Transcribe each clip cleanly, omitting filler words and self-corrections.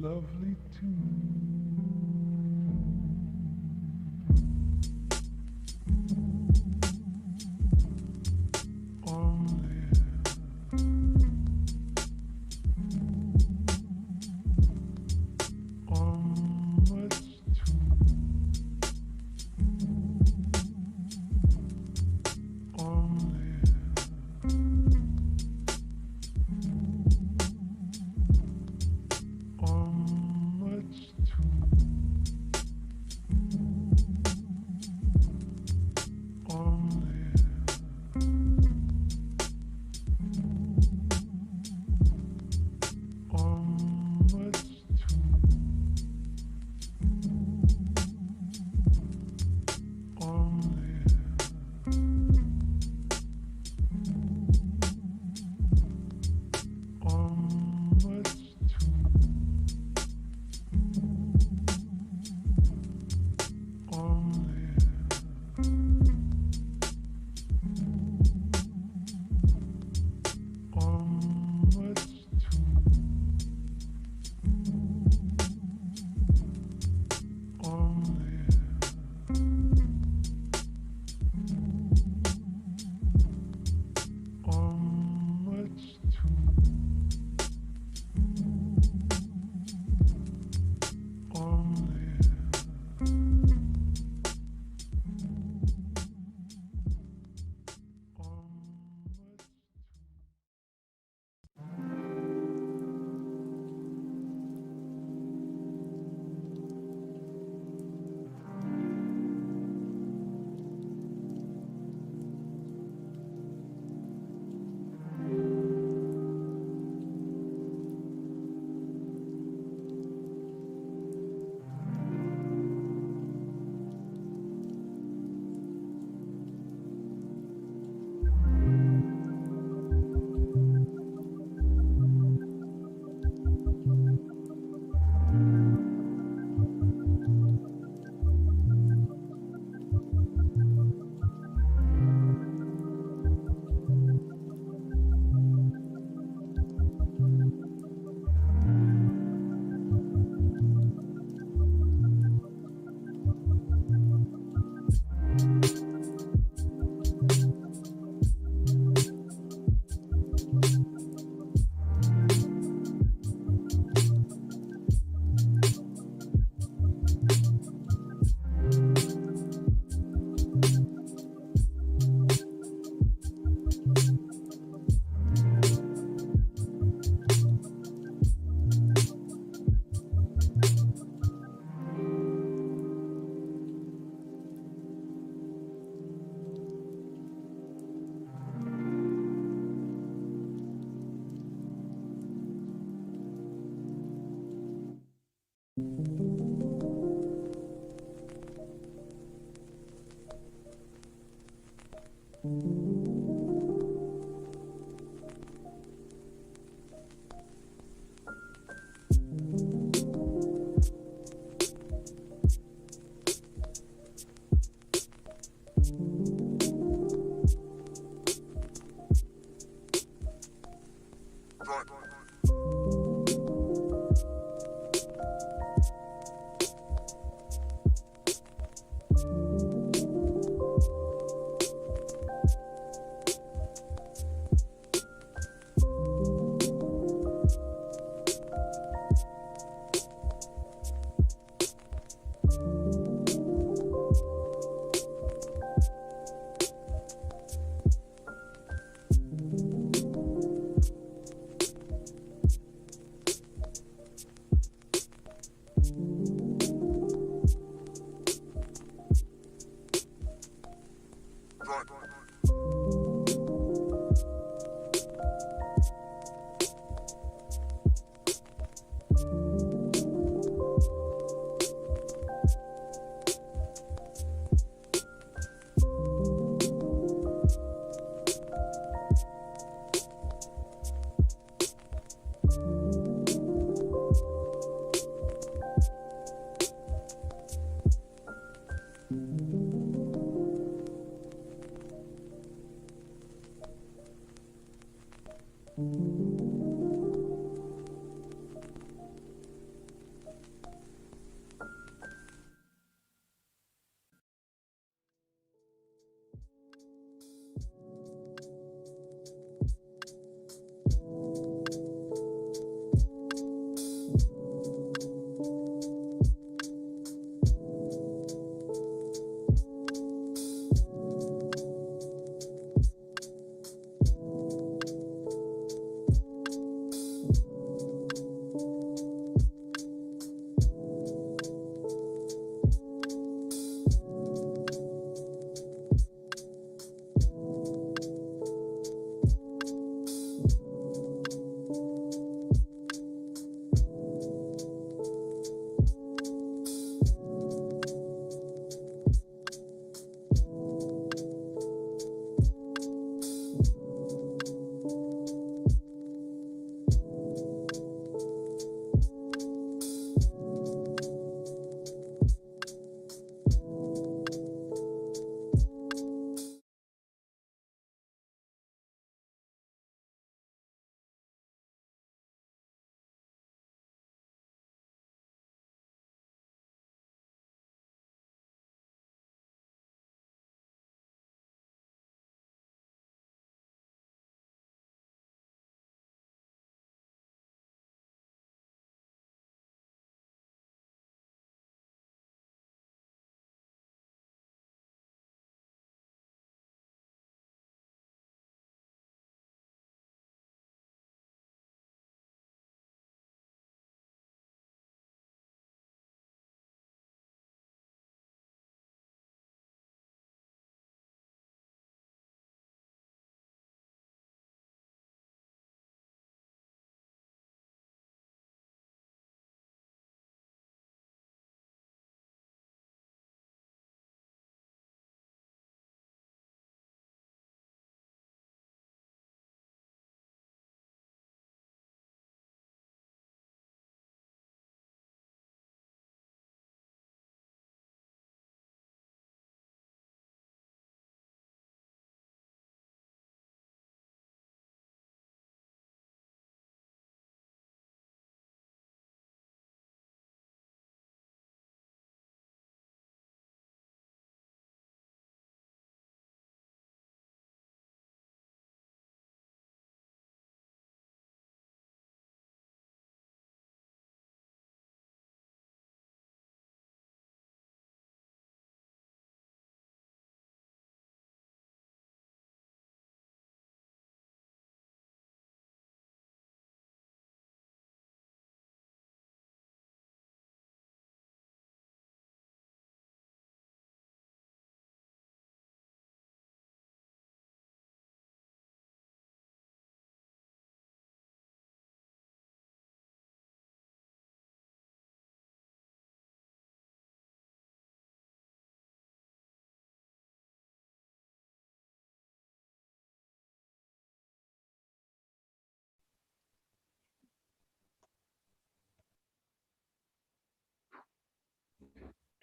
Lovely tune.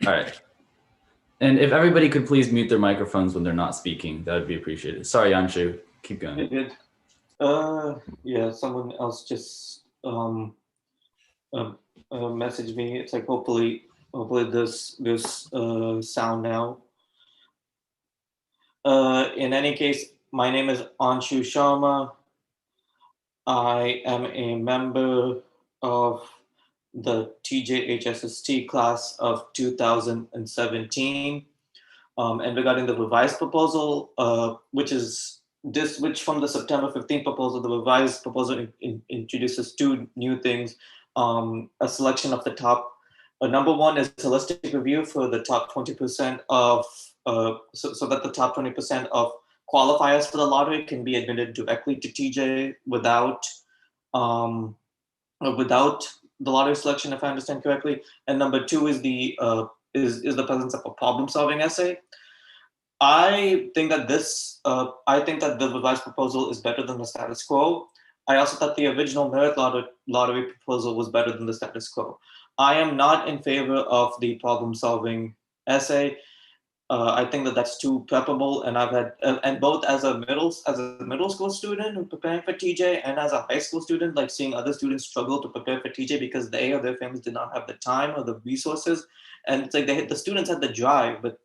All right. And if everybody could please mute their microphones when they're not speaking, that would be appreciated. Sorry, Anshu, keep going. You're good. Yeah, someone else just messaged me. It's like hopefully this sound now. In any case, my name is Anshu Sharma. I am a member of the TJHSST class of 2017. And regarding the revised proposal, which from the September 15th proposal, the revised proposal introduces two new things. A selection of the top, number one is holistic review for the top 20% of, so that the top 20% of qualifiers for the lottery can be admitted directly to TJ without the lottery selection, if I understand correctly. And number two is the presence of a problem-solving essay. I think that the revised proposal is better than the status quo. I also thought the original merit lottery proposal was better than the status quo. I am not in favor of the problem-solving essay. I think that that's too preppable, and I've had and both as a middle school student who's preparing for TJ, and as a high school student, like seeing other students struggle to prepare for TJ because they or their families did not have the time or the resources, and it's like the students had the drive, but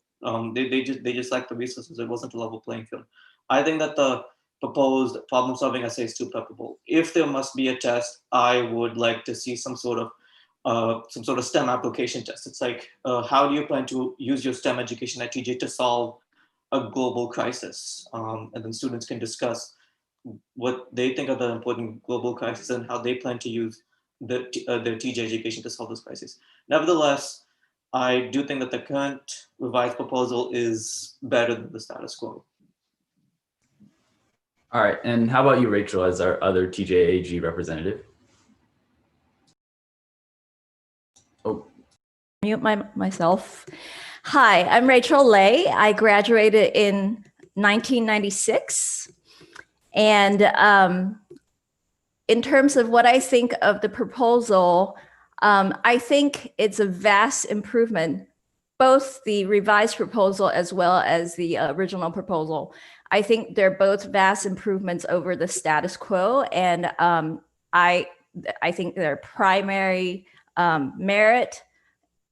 they just lacked the resources. It wasn't a level playing field. I think that the proposed problem solving essay is too preppable. If there must be a test, I would like to see some sort of STEM application test. It's like, how do you plan to use your STEM education at TJ to solve a global crisis? And then students can discuss what they think are the important global crises and how they plan to use their TJ education to solve those crises. Nevertheless, I do think that the current revised proposal is better than the status quo. All right, and how about you, Rachel, as our other TJAG representative? Oh, Mute myself. Hi, I'm Rachel Lay. I graduated in 1996. And in terms of what I think of the proposal, I think it's a vast improvement, both the revised proposal as well as the original proposal. I think they're both vast improvements over the status quo. And I think their primary merit,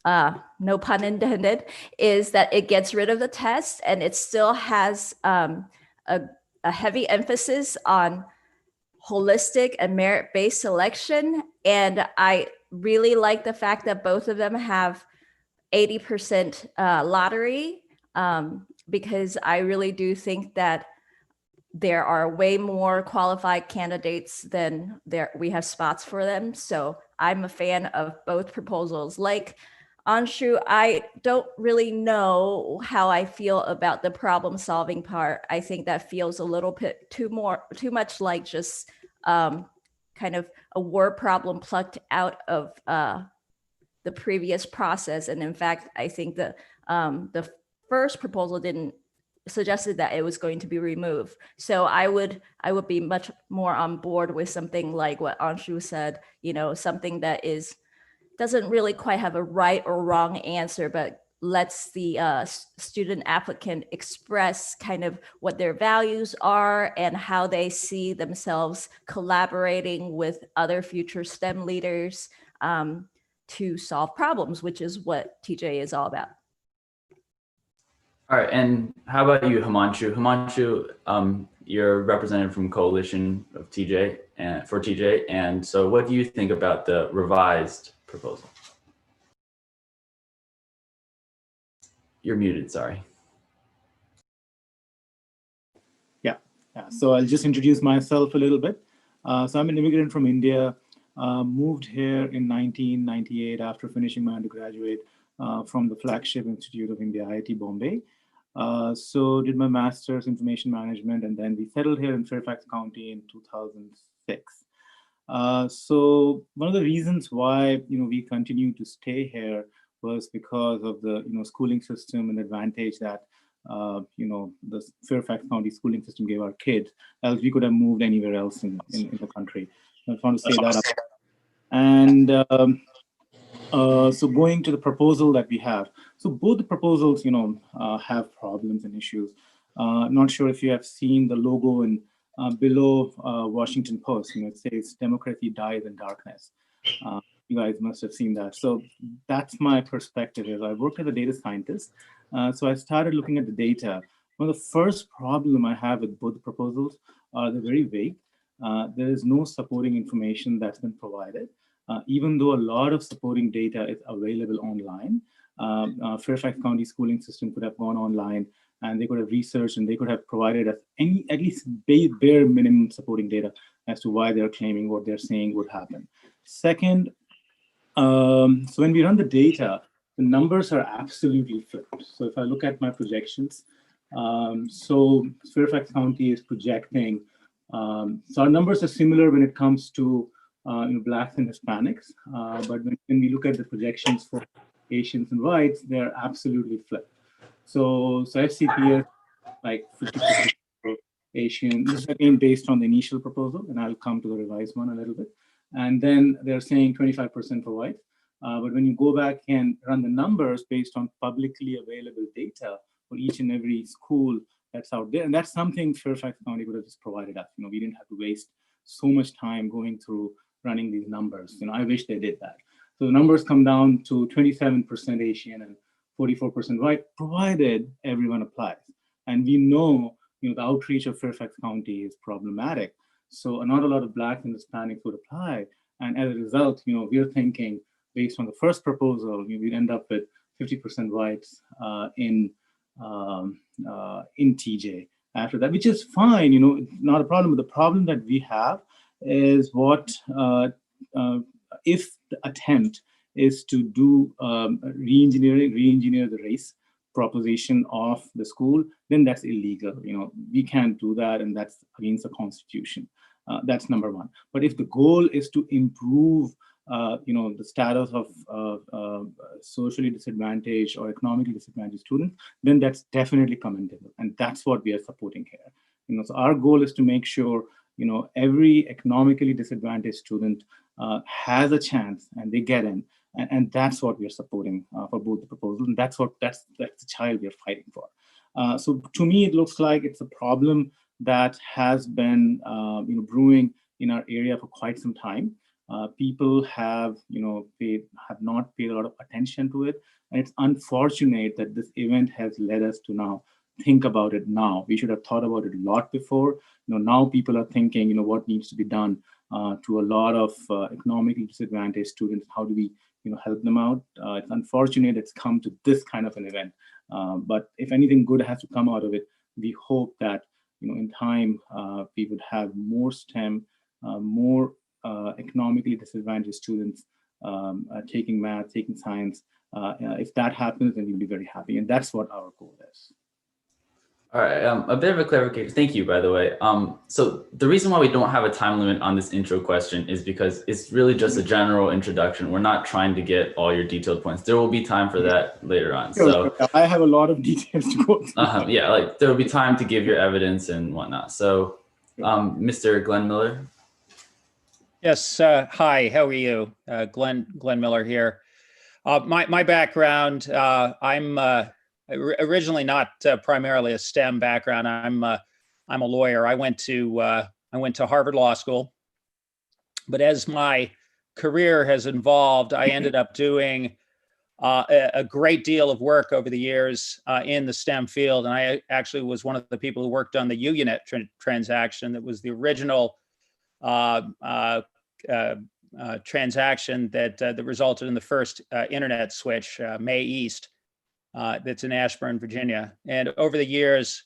no pun intended, is that it gets rid of the test and it still has a heavy emphasis on holistic and merit-based selection. And I really like the fact that both of them have 80% lottery, because I really do think that there are way more qualified candidates than we have spots for them. So I'm a fan of both proposals. Like Anshu, I don't really know how I feel about the problem solving part. I think that feels a little bit too much like just kind of a word problem plucked out of the previous process. And in fact, I think the first proposal suggested that it was going to be removed. So I would be much more on board with something like what Anshu said, something that doesn't really quite have a right or wrong answer, but lets the student applicant express kind of what their values are and how they see themselves collaborating with other future STEM leaders to solve problems, which is what TJ is all about. all right, and how about you, Himanshu? Himanshu, you're representative from Coalition of TJ and for TJ, and so what do you think about the revised proposal? You're muted, sorry. Yeah. So I'll just introduce myself a little bit. So I'm an immigrant from India, moved here in 1998 after finishing my undergraduate from the flagship institute of India, IIT Bombay. So did my master's information management, and then we settled here in Fairfax County in 2006. So one of the reasons why we continue to stay here was because of the schooling system and advantage that the Fairfax County schooling system gave our kids, else we could have moved anywhere else in the country. I just want to say that up. And so going to the proposal that we have, so both the proposals have problems and issues. Not sure if you have seen the logo and below Washington Post, it says democracy dies in darkness. You guys must have seen that. So that's my perspective. Is I work as a data scientist. So I started looking at the data. One of the first problem I have with both proposals are they're very vague. There is no supporting information that's been provided. Even though a lot of supporting data is available online, Fairfax County schooling system could have gone online and they could have researched and they could have provided us at least bare minimum supporting data as to why they're claiming what they're saying would happen. Second, so when we run the data, the numbers are absolutely flipped. So if I look at my projections, so Fairfax County is projecting, so our numbers are similar when it comes to Blacks and Hispanics, but when we look at the projections for Asians and whites, they're absolutely flipped. So FCPS, like 50% for Asian, this is again based on the initial proposal, and I'll come to the revised one a little bit. And then they're saying 25% for white. But when you go back and run the numbers based on publicly available data for each and every school that's out there. And that's something Fairfax County could have just provided us. We didn't have to waste so much time going through running these numbers. I wish they did that. So the numbers come down to 27% Asian and 44% white, provided everyone applies. And we know, the outreach of Fairfax County is problematic. So not a lot of Blacks and Hispanics would apply. And as a result, we're thinking based on the first proposal, we'd end up with 50% whites in TJ after that, which is fine, not a problem. But the problem that we have is what if the attempt is to do re-engineer the race proposition of the school, then that's illegal. We can't do that, and that's against the Constitution. That's number one. But if the goal is to improve, the status of socially disadvantaged or economically disadvantaged students, then that's definitely commendable, and that's what we are supporting here. So our goal is to make sure every economically disadvantaged student has a chance and they get in. And that's what we are supporting for both the proposals, and that's the child we are fighting for. So to me, it looks like it's a problem that has been brewing in our area for quite some time. People have not paid a lot of attention to it, and it's unfortunate that this event has led us to now think about it now. We should have thought about it a lot before. Now people are thinking, what needs to be done to a lot of economically disadvantaged students. How do we help them out? It's unfortunate it's come to this kind of an event. But if anything good has to come out of it, we hope that in time we would have more STEM, more economically disadvantaged students taking math, taking science. If that happens, then we'll be very happy, and that's what our goal is. All right, a bit of a clarification. Thank you, by the way. So the reason why we don't have a time limit on this intro question is because it's really just a general introduction. We're not trying to get all your detailed points. There will be time for that later on. So I have a lot of details to go through. Yeah, like there will be time to give your evidence and whatnot. So Mr. Glenn Miller. Yes, hi, how are you? Glenn Miller here. My background, I'm originally not primarily a STEM background. I'm a lawyer. I went to Harvard Law School, but as my career has evolved, I ended up doing a great deal of work over the years in the STEM field, and I actually was one of the people who worked on the UUNet transaction. That was the original transaction that resulted in the first internet switch, May East. That's in Ashburn, Virginia. And over the years,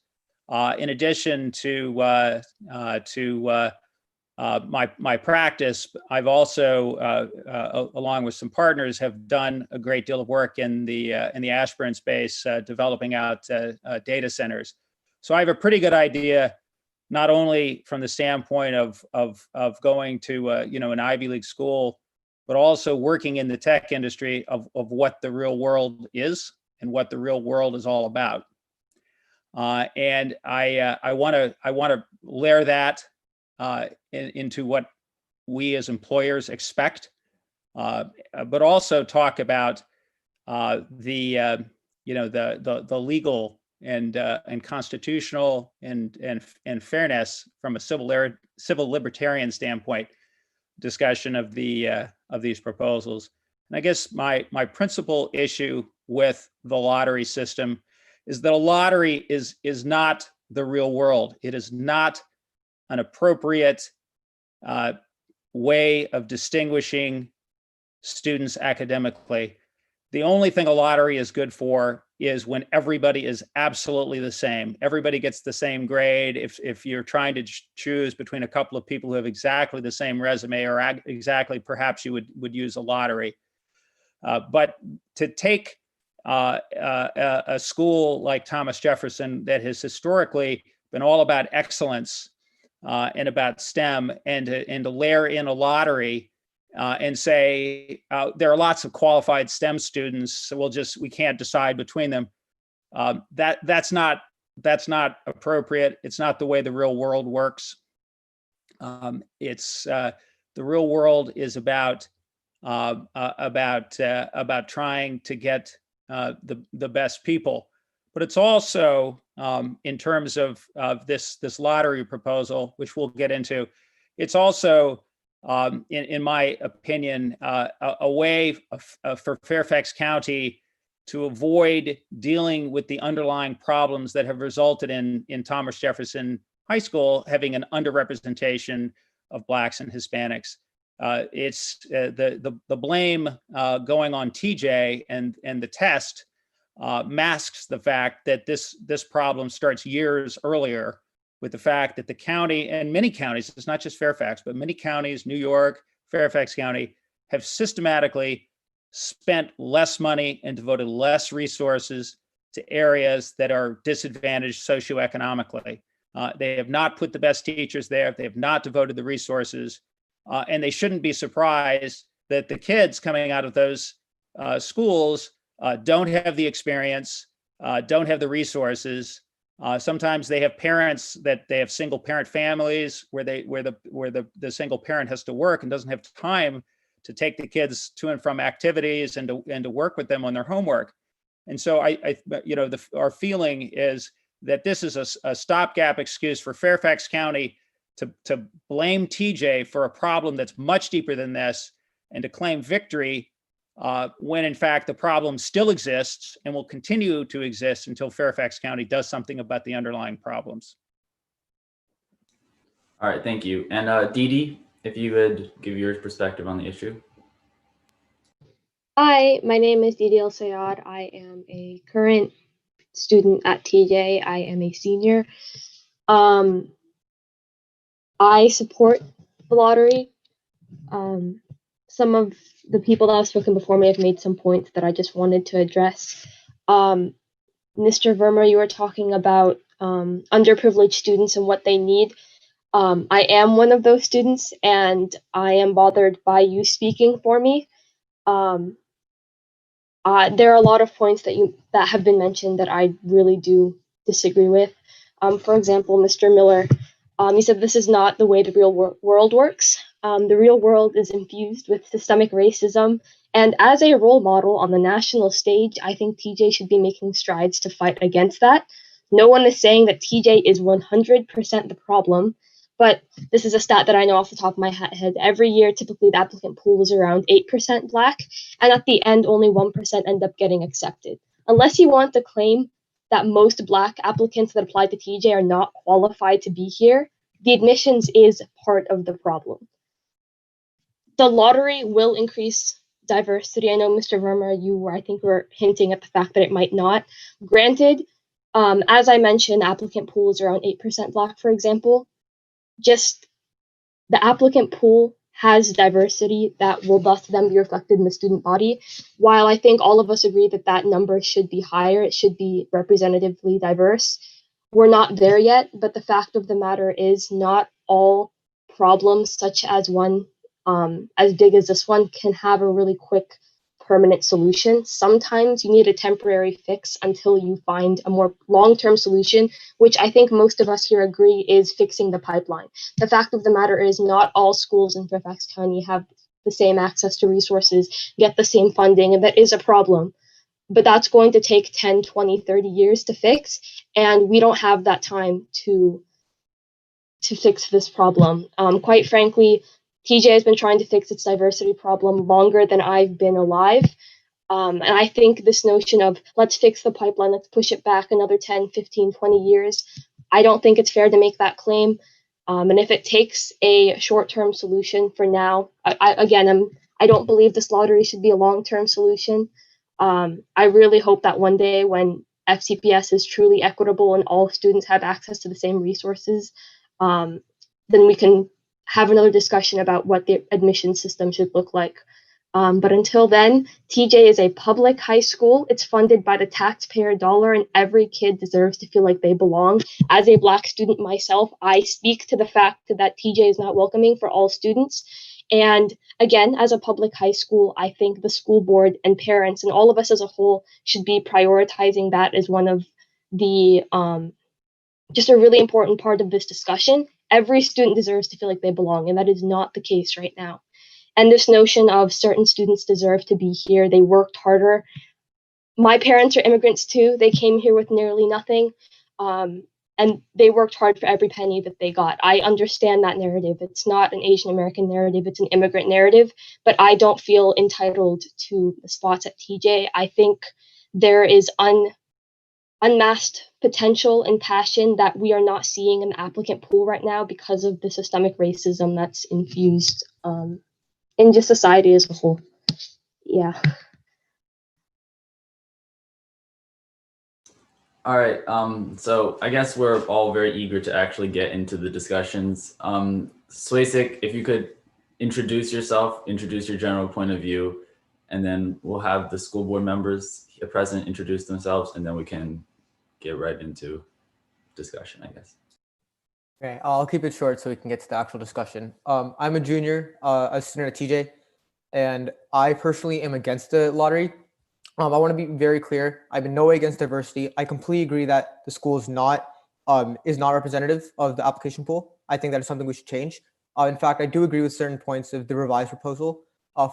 in addition to my practice, I've also, along with some partners, have done a great deal of work in the Ashburn space, developing out data centers. So I have a pretty good idea, not only from the standpoint of going to an Ivy League school, but also working in the tech industry of what the real world is and what the real world is all about. And I want to layer that into what we as employers expect, but also talk about the legal and constitutional and fairness from a civil libertarian standpoint discussion of these proposals. And I guess my principal issue with the lottery system is that a lottery is not the real world. It is not an appropriate way of distinguishing students academically. The only thing a lottery is good for is when everybody is absolutely the same. Everybody gets the same grade. If you're trying to choose between a couple of people who have exactly the same resume or exactly, perhaps you would use a lottery. But to take a school like Thomas Jefferson that has historically been all about excellence and about STEM, and to layer in a lottery and say there are lots of qualified STEM students, so we can't decide between them. That's not appropriate. It's not the way the real world works. The real world is about trying to get the best people. but it's also, in terms of this lottery proposal, which we'll get into, it's also, in my opinion, a way for Fairfax County to avoid dealing with the underlying problems that have resulted in Thomas Jefferson High School having an underrepresentation of Blacks and Hispanics. It's the blame going on TJ and the test masks the fact that this problem starts years earlier, with the fact that the county and many counties, it's not just Fairfax, but many counties, New York, Fairfax County, have systematically spent less money and devoted less resources to areas that are disadvantaged socioeconomically. They have not put the best teachers there. They have not devoted the resources. And they shouldn't be surprised that the kids coming out of those schools don't have the experience, don't have the resources. Sometimes they have parents that they have single parent families where the single parent has to work and doesn't have time to take the kids to and from activities and to work with them on their homework. And so our feeling is that this is a stopgap excuse for Fairfax County to blame TJ for a problem that's much deeper than this, and to claim victory when in fact the problem still exists and will continue to exist until Fairfax County does something about the underlying problems. All right, thank you. And Dee Dee, if you would give your perspective on the issue. Hi, my name is Didi El Sayad. I am a current student at TJ. I am a senior. I support the lottery. Some of the people that have spoken before me have made some points that I just wanted to address. Mr. Verma, you were talking about underprivileged students and what they need. I am one of those students, and I am bothered by you speaking for me. There are a lot of points that have been mentioned that I really do disagree with. For example, Mr. Miller, he said this is not the way the real world works. The real world is infused with systemic racism, and as a role model on the national stage, I think TJ should be making strides to fight against that. No one is saying that TJ is 100% the problem, but this is a stat that I know off the top of my head. Every year, typically the applicant pool is around 8% Black, and at the end, only 1% end up getting accepted. Unless you want to claim that most Black applicants that apply to TJ are not qualified to be here, the admissions is part of the problem. The lottery will increase diversity. I know, Mr. Verma, I think were hinting at the fact that it might not. Granted, as I mentioned, applicant pool is around 8% Black, for example. Just the applicant pool has diversity that will thus then be reflected in the student body. While I think all of us agree that that number should be higher, it should be representatively diverse, we're not there yet. But the fact of the matter is, not all problems, such as one as big as this one, can have a really quick permanent solution. Sometimes you need a temporary fix until you find a more long-term solution, which I think most of us here agree is fixing the pipeline. The fact of the matter is, not all schools in Fairfax County have the same access to resources, get the same funding, and that is a problem. But that's going to take 10, 20, 30 years to fix, and we don't have that time to fix this problem. Quite frankly, TJ has been trying to fix its diversity problem longer than I've been alive. And I think this notion of let's fix the pipeline, let's push it back another 10, 15, 20 years, I don't think it's fair to make that claim. And if it takes a short-term solution for now, I don't believe this lottery should be a long-term solution. I really hope that one day when FCPS is truly equitable and all students have access to the same resources, then we can have another discussion about what the admission system should look like. But until then, TJ is a public high school. It's funded by the taxpayer dollar, and every kid deserves to feel like they belong. As a Black student myself, I speak to the fact that TJ is not welcoming for all students. And again, as a public high school, I think the school board and parents and all of us as a whole should be prioritizing that as one of the just a really important part of this discussion. Every student deserves to feel like they belong, and that is not the case right now. And this notion of certain students deserve to be here, they worked harder. my parents are immigrants too. They came here with nearly nothing. And they worked hard for every penny that they got. I understand that narrative. It's not an Asian American narrative, it's an immigrant narrative, but I don't feel entitled to the spots at TJ. I think there is unmasked potential and passion that we are not seeing in the applicant pool right now because of the systemic racism that's infused in just society as a whole. Yeah. All right. So I guess we're all very eager to actually get into the discussions. Swasik, if you could introduce yourself, introduce your general point of view, and then we'll have the school board members present introduce themselves, and then we can get right into discussion, I guess. Okay, I'll keep it short so we can get to the actual discussion. I'm a junior, a student at TJ, and I personally am against the lottery. I want to be very clear. I'm in no way against diversity. I completely agree that the school is not representative of the application pool. I think that is something we should change. In fact, I do agree with certain points of the revised proposal.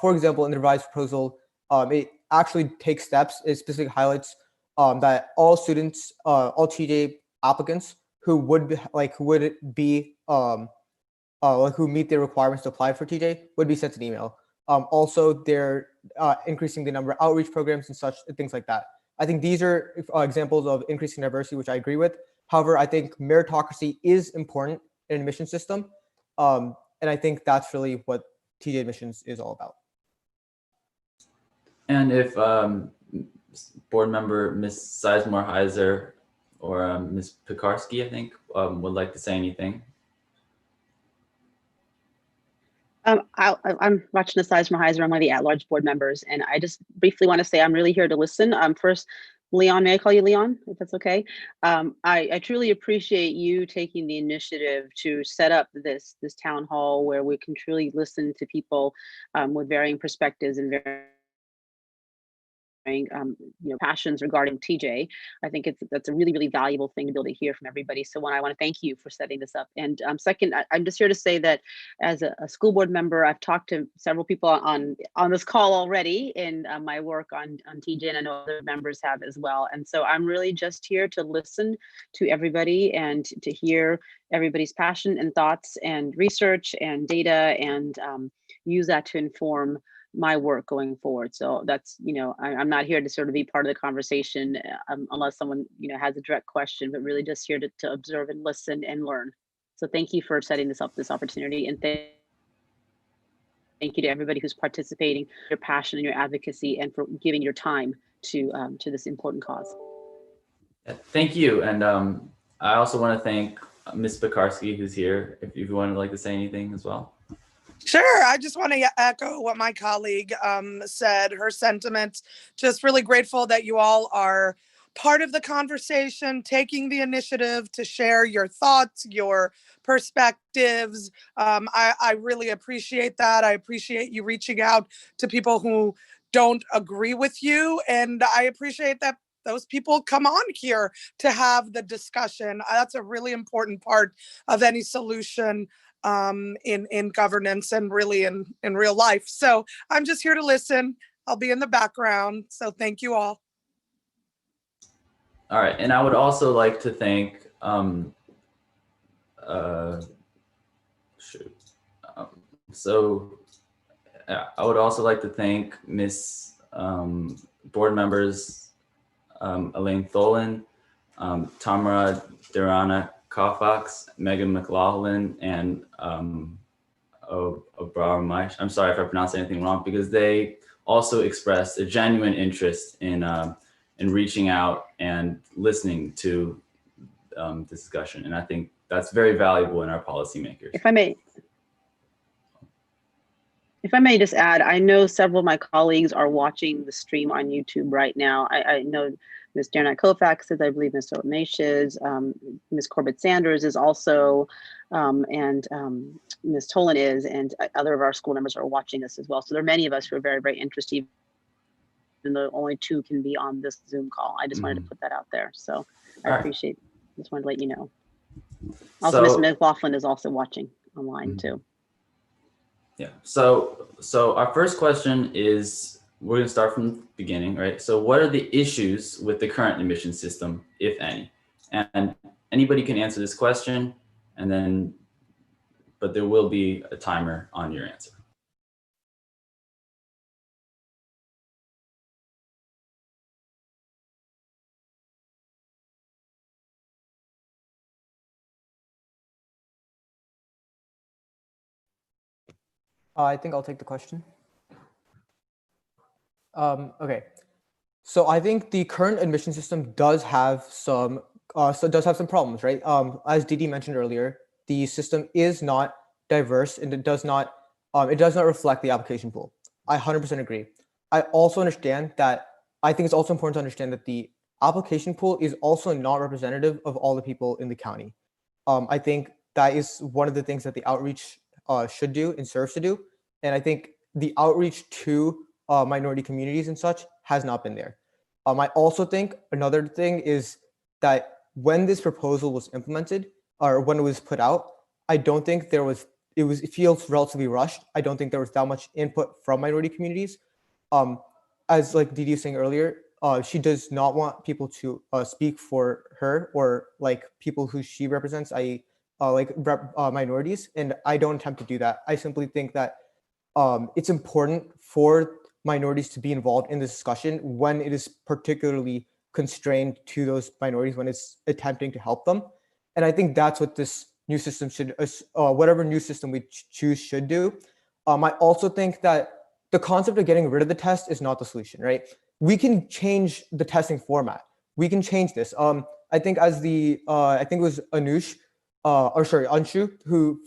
For example, in the revised proposal, it actually takes steps. It specifically highlights that all students, all TJ applicants who would meet the requirements to apply for TJ would be sent an email. Also, they're increasing the number of outreach programs and such things like that. I think these are examples of increasing diversity, which I agree with. However, I think meritocracy is important in an admission system. And I think that's really what TJ admissions is all about. And if board member Ms. Sizemore-Heiser or Ms. Pekarsky, I think, would like to say anything. I'm Rachna Sizemore-Heiser. I'm one of the at-large board members, and I just briefly want to say I'm really here to listen. First, Leon, may I call you Leon, if that's okay? I truly appreciate you taking the initiative to set up this town hall where we can truly listen to people with varying perspectives and varying passions regarding TJ. I think that's a really, really valuable thing to be able to hear from everybody. So one, I want to thank you for setting this up. And second, I'm just here to say that as a school board member, I've talked to several people on this call already in my work on TJ, and I know other members have as well. And so I'm really just here to listen to everybody and to hear everybody's passion and thoughts and research and data, and use that to inform my work going forward. So that's, I'm not here to sort of be part of the conversation unless someone, has a direct question, but really just here to observe and listen and learn. So thank you for setting this opportunity. And thank you to everybody who's participating, your passion and your advocacy, and for giving your time to this important cause. Thank you. And I also want to thank Ms. Pekarsky, who's here, if you would like to say anything as well. Sure. I just want to echo what my colleague said, her sentiments. Just really grateful that you all are part of the conversation, taking the initiative to share your thoughts, your perspectives. I really appreciate that. I appreciate you reaching out to people who don't agree with you. And I appreciate that those people come on here to have the discussion. That's a really important part of any solution in governance and really in real life. So I'm just here to listen. I'll be in the background. So thank you all. All right. And I would also like to thank, I would also like to thank Miss board members Elaine Tholen, Tamara Durana Koufax, Megan McLaughlin, and Obraham Maish. I'm sorry if I pronounced anything wrong, because they also expressed a genuine interest in reaching out and listening to the discussion. And I think that's very valuable in our policymakers. If I may just add, I know several of my colleagues are watching the stream on YouTube right now. I know Ms. Janet Koufax is, I believe Ms. Maish is, Ms. Corbett Sanders is also, and Ms. Tolan is, and other of our school members are watching this as well. So there are many of us who are very, very interested, even though only 2 can be on this Zoom call. I just wanted to put that out there. So I appreciate, just wanted to let you know. Also, Ms. McLaughlin is also watching online too. Yeah, so our first question is we're going to start from the beginning, right? So what are the issues with the current admission system, if any? And anybody can answer this question, and then, but there will be a timer on your answer. I think I'll take the question. Okay, so I think the current admission system does have some problems, right? As Didi mentioned earlier, the system is not diverse and it does not reflect the application pool. I 100% agree. I also understand that. I think it's also important to understand that the application pool is also not representative of all the people in the county. I think that is one of the things that the outreach should do and serves to do. And I think the outreach to minority communities and such has not been there. I also think another thing is that when this proposal was implemented or when it was put out, I don't think there was, it feels relatively rushed. I don't think there was that much input from minority communities. As like Didi was saying earlier, she does not want people to speak for her or like people who she represents, i.e. Minorities. And I don't attempt to do that. I simply think that it's important for minorities to be involved in this discussion when it is particularly constrained to those minorities, when it's attempting to help them. And I think that's what this new system should, whatever new system we choose should do. I also think that the concept of getting rid of the test is not the solution, right? We can change the testing format. We can change this. I think as I think it was Anshu who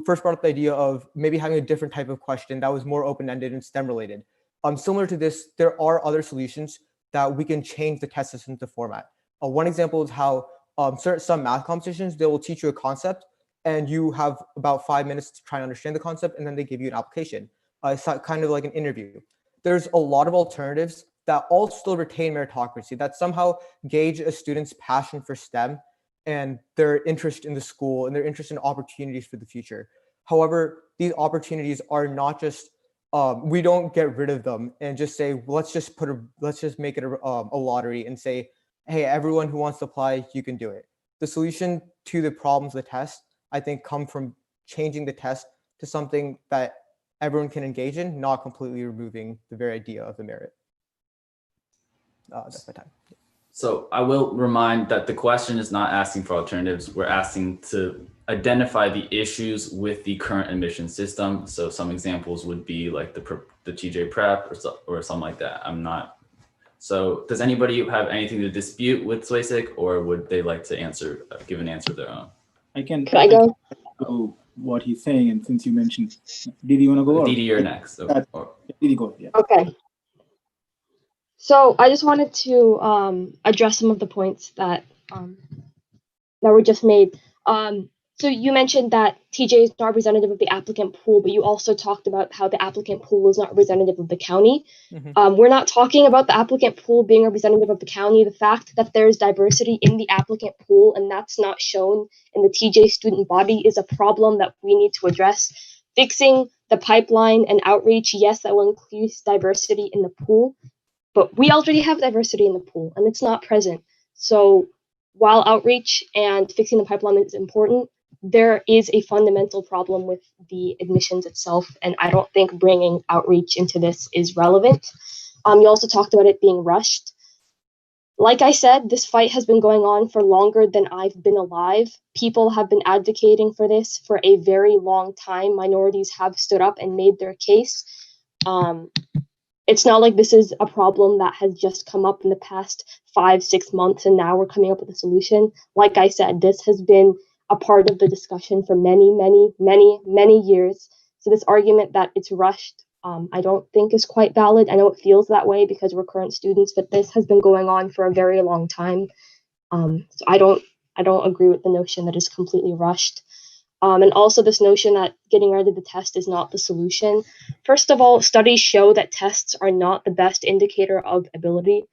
first brought up the idea of maybe having a different type of question that was more open-ended and STEM related. Similar to this, there are other solutions that we can change the test system to format. One example is how some math competitions, they will teach you a concept and you have about 5 minutes to try and understand the concept, and then they give you an application. It's kind of like an interview. There's a lot of alternatives that all still retain meritocracy, that somehow gauge a student's passion for STEM and their interest in the school and their interest in opportunities for the future. However, these opportunities are not just, we don't get rid of them and just say, let's just make it a lottery and say, hey, everyone who wants to apply, you can do it. The solution to the problems of the test, I think, come from changing the test to something that everyone can engage in, not completely removing the very idea of the merit. That's my time. So I will remind that the question is not asking for alternatives. We're asking to identify the issues with the current admission system. So some examples would be like the TJ prep or something like that. I'm not. So does anybody have anything to dispute with Swaysick, or would they like to give an answer of their own? Can I go? What he's saying, and since you mentioned, Didi, you want to go? Didi, you're next. Didi, go. Yeah. Okay. So I just wanted to address some of the points that were just made. So you mentioned that TJ is not representative of the applicant pool, but you also talked about how the applicant pool is not representative of the county. Mm-hmm. We're not talking about the applicant pool being representative of the county. The fact that there's diversity in the applicant pool and that's not shown in the TJ student body is a problem that we need to address. Fixing the pipeline and outreach, yes, that will increase diversity in the pool, but we already have diversity in the pool and it's not present. So while outreach and fixing the pipeline is important, there is a fundamental problem with the admissions itself, and I don't think bringing outreach into this is relevant. You also talked about it being rushed. Like I said, this fight has been going on for longer than I've been alive. People have been advocating for this for a very long time. Minorities have stood up and made their case. It's not like this is a problem that has just come up in the past 5-6 months and now we're coming up with a solution. Like I said, this has been a part of the discussion for many years. So this argument that it's rushed, I don't think is quite valid. I know it feels that way because we're current students, but this has been going on for a very long time. So I don't agree with the notion that it's completely rushed. And also this notion that getting rid of the test is not the solution. First of all, studies show that tests are not the best indicator of ability.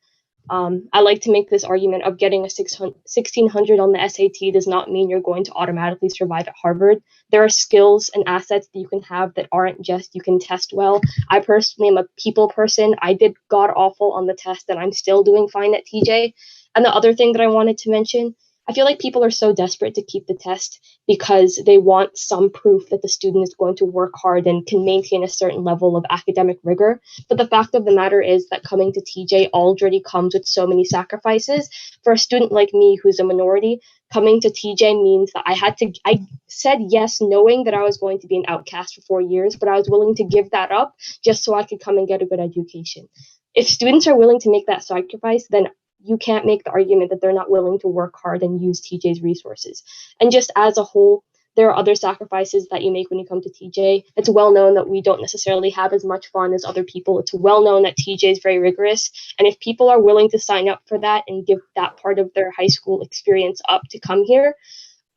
I like to make this argument of getting a 1600 on the SAT does not mean you're going to automatically survive at Harvard. There are skills and assets that you can have that aren't just you can test well. I personally am a people person. I did god awful on the test and I'm still doing fine at TJ. And the other thing that I wanted to mention, I feel like people are so desperate to keep the test because they want some proof that the student is going to work hard and can maintain a certain level of academic rigor. But the fact of the matter is that coming to TJ already comes with so many sacrifices. For a student like me who's a minority, coming to TJ means that I said yes knowing that I was going to be an outcast for 4 years, but I was willing to give that up just so I could come and get a good education. If students are willing to make that sacrifice, then you can't make the argument that they're not willing to work hard and use TJ's resources. And just as a whole, there are other sacrifices that you make when you come to TJ. It's well known that we don't necessarily have as much fun as other people. It's well known that TJ is very rigorous. And if people are willing to sign up for that and give that part of their high school experience up to come here,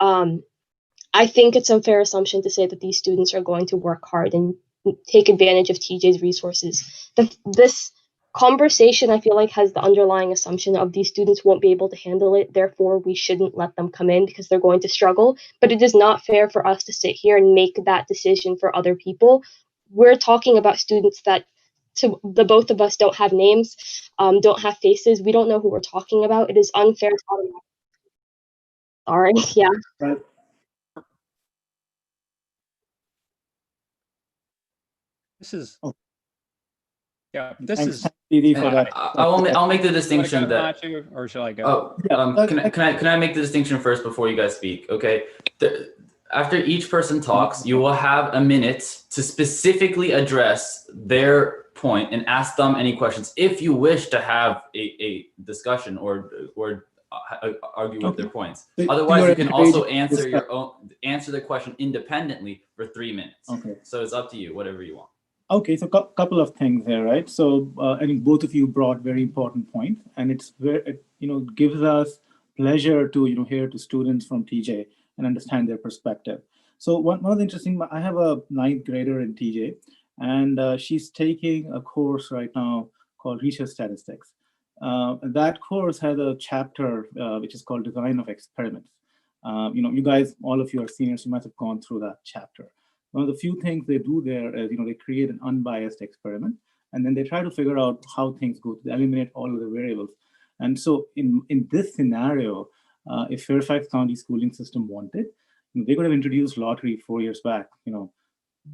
I think it's a fair assumption to say that these students are going to work hard and take advantage of TJ's resources. This conversation, I feel like, has the underlying assumption of these students won't be able to handle it, therefore we shouldn't let them come in because they're going to struggle. But it is not fair for us to sit here and make that decision for other people. We're talking about students that to the both of us don't have names, don't have faces. We don't know who we're talking about. It is unfair to Sorry, yeah. Right. This is, Oh. yeah, this Thanks, is. Didi, for that. I'll make the You wanna distinction go, that. Nacho, or shall I go? Oh, Yeah. can I make the distinction first before you guys speak? Okay. After each person talks, you will have a minute to specifically address their point and ask them any questions if you wish to have a discussion or argue with their points. Otherwise, you can also answer the question independently for 3 minutes. Okay. So it's up to you, whatever you want. Okay, so a couple of things here, right? So I think both of you brought very important points, and it's very, gives us pleasure to hear to students from TJ and understand their perspective. So one of the interesting, I have a 9th grader in TJ, and she's taking a course right now called Research Statistics. That course has a chapter which is called Design of Experiments. You guys, all of you are seniors, you must have gone through that chapter. One of the few things they do there is, they create an unbiased experiment, and then they try to figure out how things go. They eliminate all of the variables. And so in this scenario, if Fairfax County schooling system wanted, they could have introduced lottery 4 years back,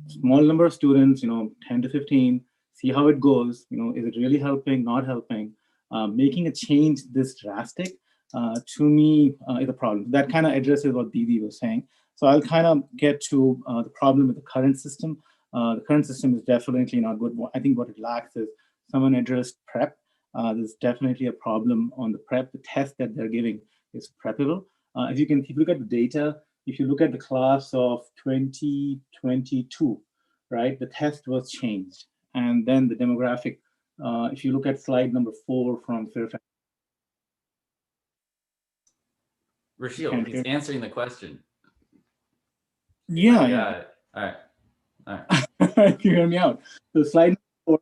small number of students, 10 to 15, see how it goes. Is it really helping, not helping? Making a change this drastic, to me, is a problem. That kind of addresses what Didi was saying. So I'll kind of get to the problem with the current system. The current system is definitely not good. I think what it lacks is someone addressed prep. There's definitely a problem on the prep. The test that they're giving is preppable. If you look at the data, if you look at the class of 2022, right, the test was changed. And then the demographic, if you look at slide number 4 from Fairfax. Rushil, he's answering the question. Yeah. All right. You hear me out. So slide number 4.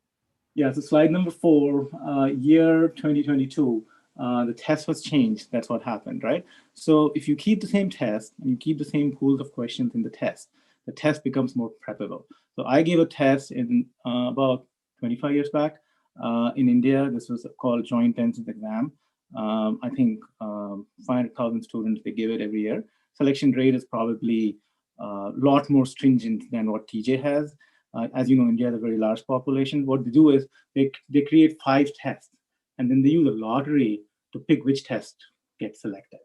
Yeah, so slide number 4, year 2022, the test was changed. That's what happened, right? So if you keep the same test and you keep the same pools of questions in the test becomes more preppable. So I gave a test in about 25 years back in India. This was called Joint Entrance Exam. I think 500,000 students, they give it every year. Selection rate is probably a lot more stringent than what TJ has. As you know, India has a very large population. What they do is they create 5 tests, and then they use a lottery to pick which test gets selected.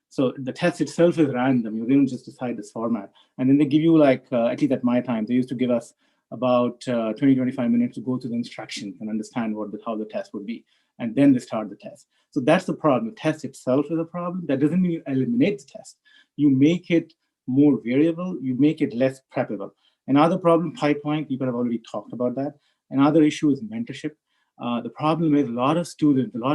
So the test itself is random. They don't just decide this format. And then they give you, like, at least at my time, they used to give us about 20-25 minutes to go through the instructions and understand how the test would be. And then they start the test. So that's the problem. The test itself is a problem. That doesn't mean you eliminate the test. You make it more variable. You make it less preppable. Another problem, pipeline, people have already talked about that. Another issue is mentorship. The problem is a lot of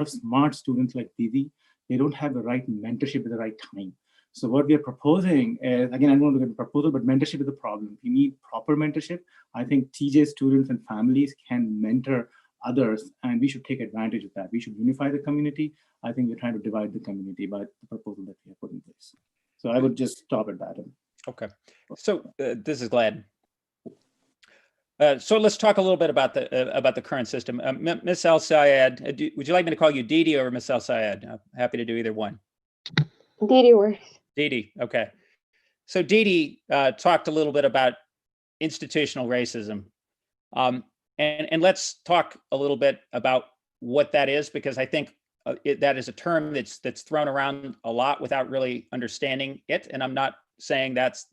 smart students like Didi, they don't have the right mentorship at the right time. So what we are proposing is, again, I don't want to get a proposal, but mentorship is a problem. We need proper mentorship. I think TJ students and families can mentor others, and we should take advantage of that. We should unify the community. I think we're trying to divide the community by the proposal that we have put in place. So I would just stop at that. Okay. So this is Glenn. So let's talk a little bit about the current system. Ms. El Sayed, would you like me to call you Didi or Ms. El Sayed? I'm happy to do either one. Didi works. Didi, okay. So Didi talked a little bit about institutional racism. And let's talk a little bit about what that is, because I think that is a term that's thrown around a lot without really understanding it. And I'm not saying that's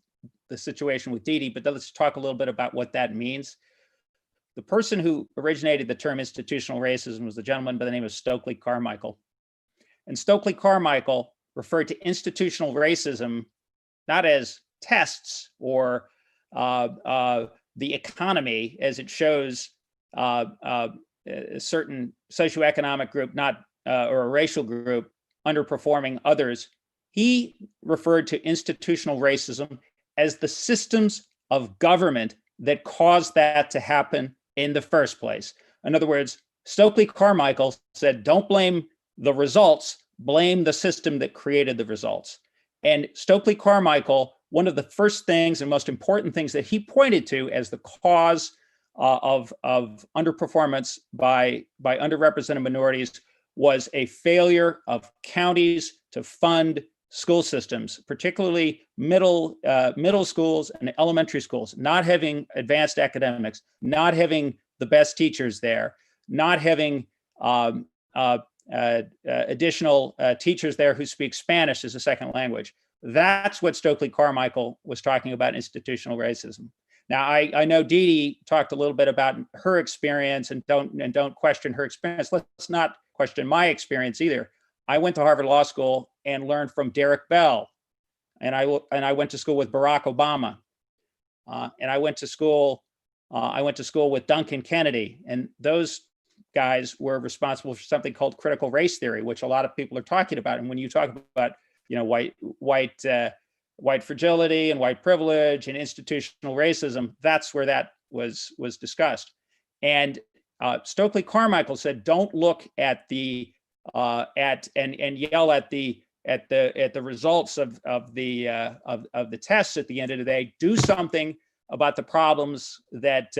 the situation with Didi, but let's talk a little bit about what that means. The person who originated the term institutional racism was a gentleman by the name of Stokely Carmichael. And Stokely Carmichael referred to institutional racism not as tests or the economy as it shows a certain socioeconomic group or a racial group underperforming others. He referred to institutional racism as the systems of government that caused that to happen in the first place. In other words, Stokely Carmichael said, don't blame the results, blame the system that created the results. And Stokely Carmichael, one of the first things and most important things that he pointed to as the cause of underperformance by underrepresented minorities was a failure of counties to fund school systems, particularly middle schools and elementary schools, not having advanced academics, not having the best teachers there, not having additional teachers there who speak Spanish as a second language. That's what Stokely Carmichael was talking about, institutional racism. Now, I know Didi talked a little bit about her experience, and don't question her experience. Let's not question my experience either. I went to Harvard Law School and learned from Derek Bell, and I went to school with Barack Obama, and I went to school with Duncan Kennedy, and those guys were responsible for something called critical race theory, which a lot of people are talking about. And when you talk about white fragility and white privilege and institutional racism, that's where that was discussed. And Stokely Carmichael said, don't look at the and yell at the results of the tests at the end of the day. Do something about the problems that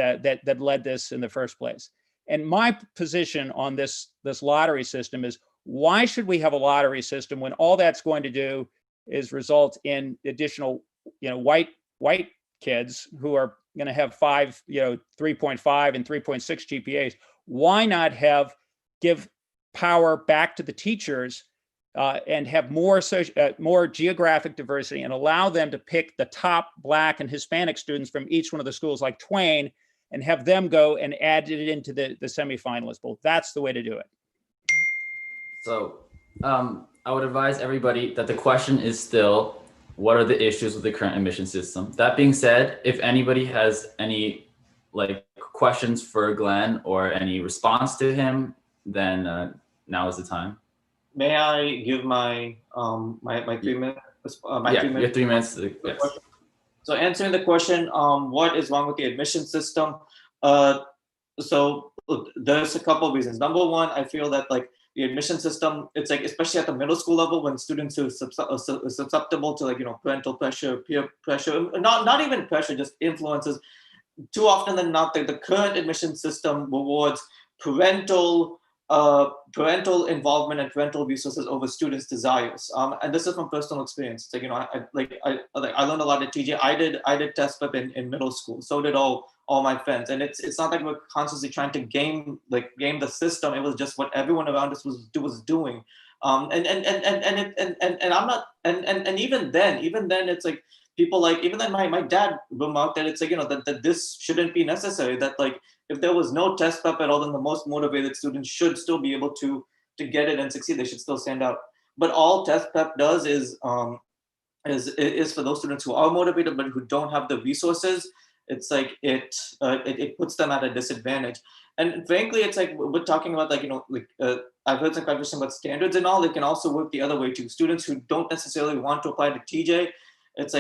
led this in the first place. And my position on this lottery system is, why should we have a lottery system when all that's going to do is result in additional, white kids who are going to have 3.5 and 3.6 GPAs? Why not give power back to the teachers and have more geographic diversity and allow them to pick the top Black and Hispanic students from each one of the schools, like Twain, and have them go and add it into the semifinalist pool? That's the way to do it. So I would advise everybody that the question is still, what are the issues with the current admission system? That being said, if anybody has any questions for Glenn or any response to him, then now is the time. May I give my 3 minutes? Your 3 minutes. Yes. So answering the question, what is wrong with the admission system? So there's a couple of reasons. Number one, I feel that the admission system, it's especially at the middle school level, when students are susceptible to parental pressure, peer pressure, not even pressure, just influences. Too often than not, the current admission system rewards parental involvement and parental resources over students' desires. And this is from personal experience. It's I learned a lot at TJ. I did test prep in middle school. So did all my friends. And it's not like we're constantly trying to game the system. It was just what everyone around us was doing. And I'm not. And even then, it's people even then my dad remarked that it's that this shouldn't be necessary. That if there was no test prep at all, then the most motivated students should still be able to get it and succeed. They should still stand out. But all test prep does is for those students who are motivated but who don't have the resources. It's it puts them at a disadvantage. And frankly, it's we're talking about I've heard some conversation about standards and all. It can also work the other way too. Students who don't necessarily want to apply to TJ, it's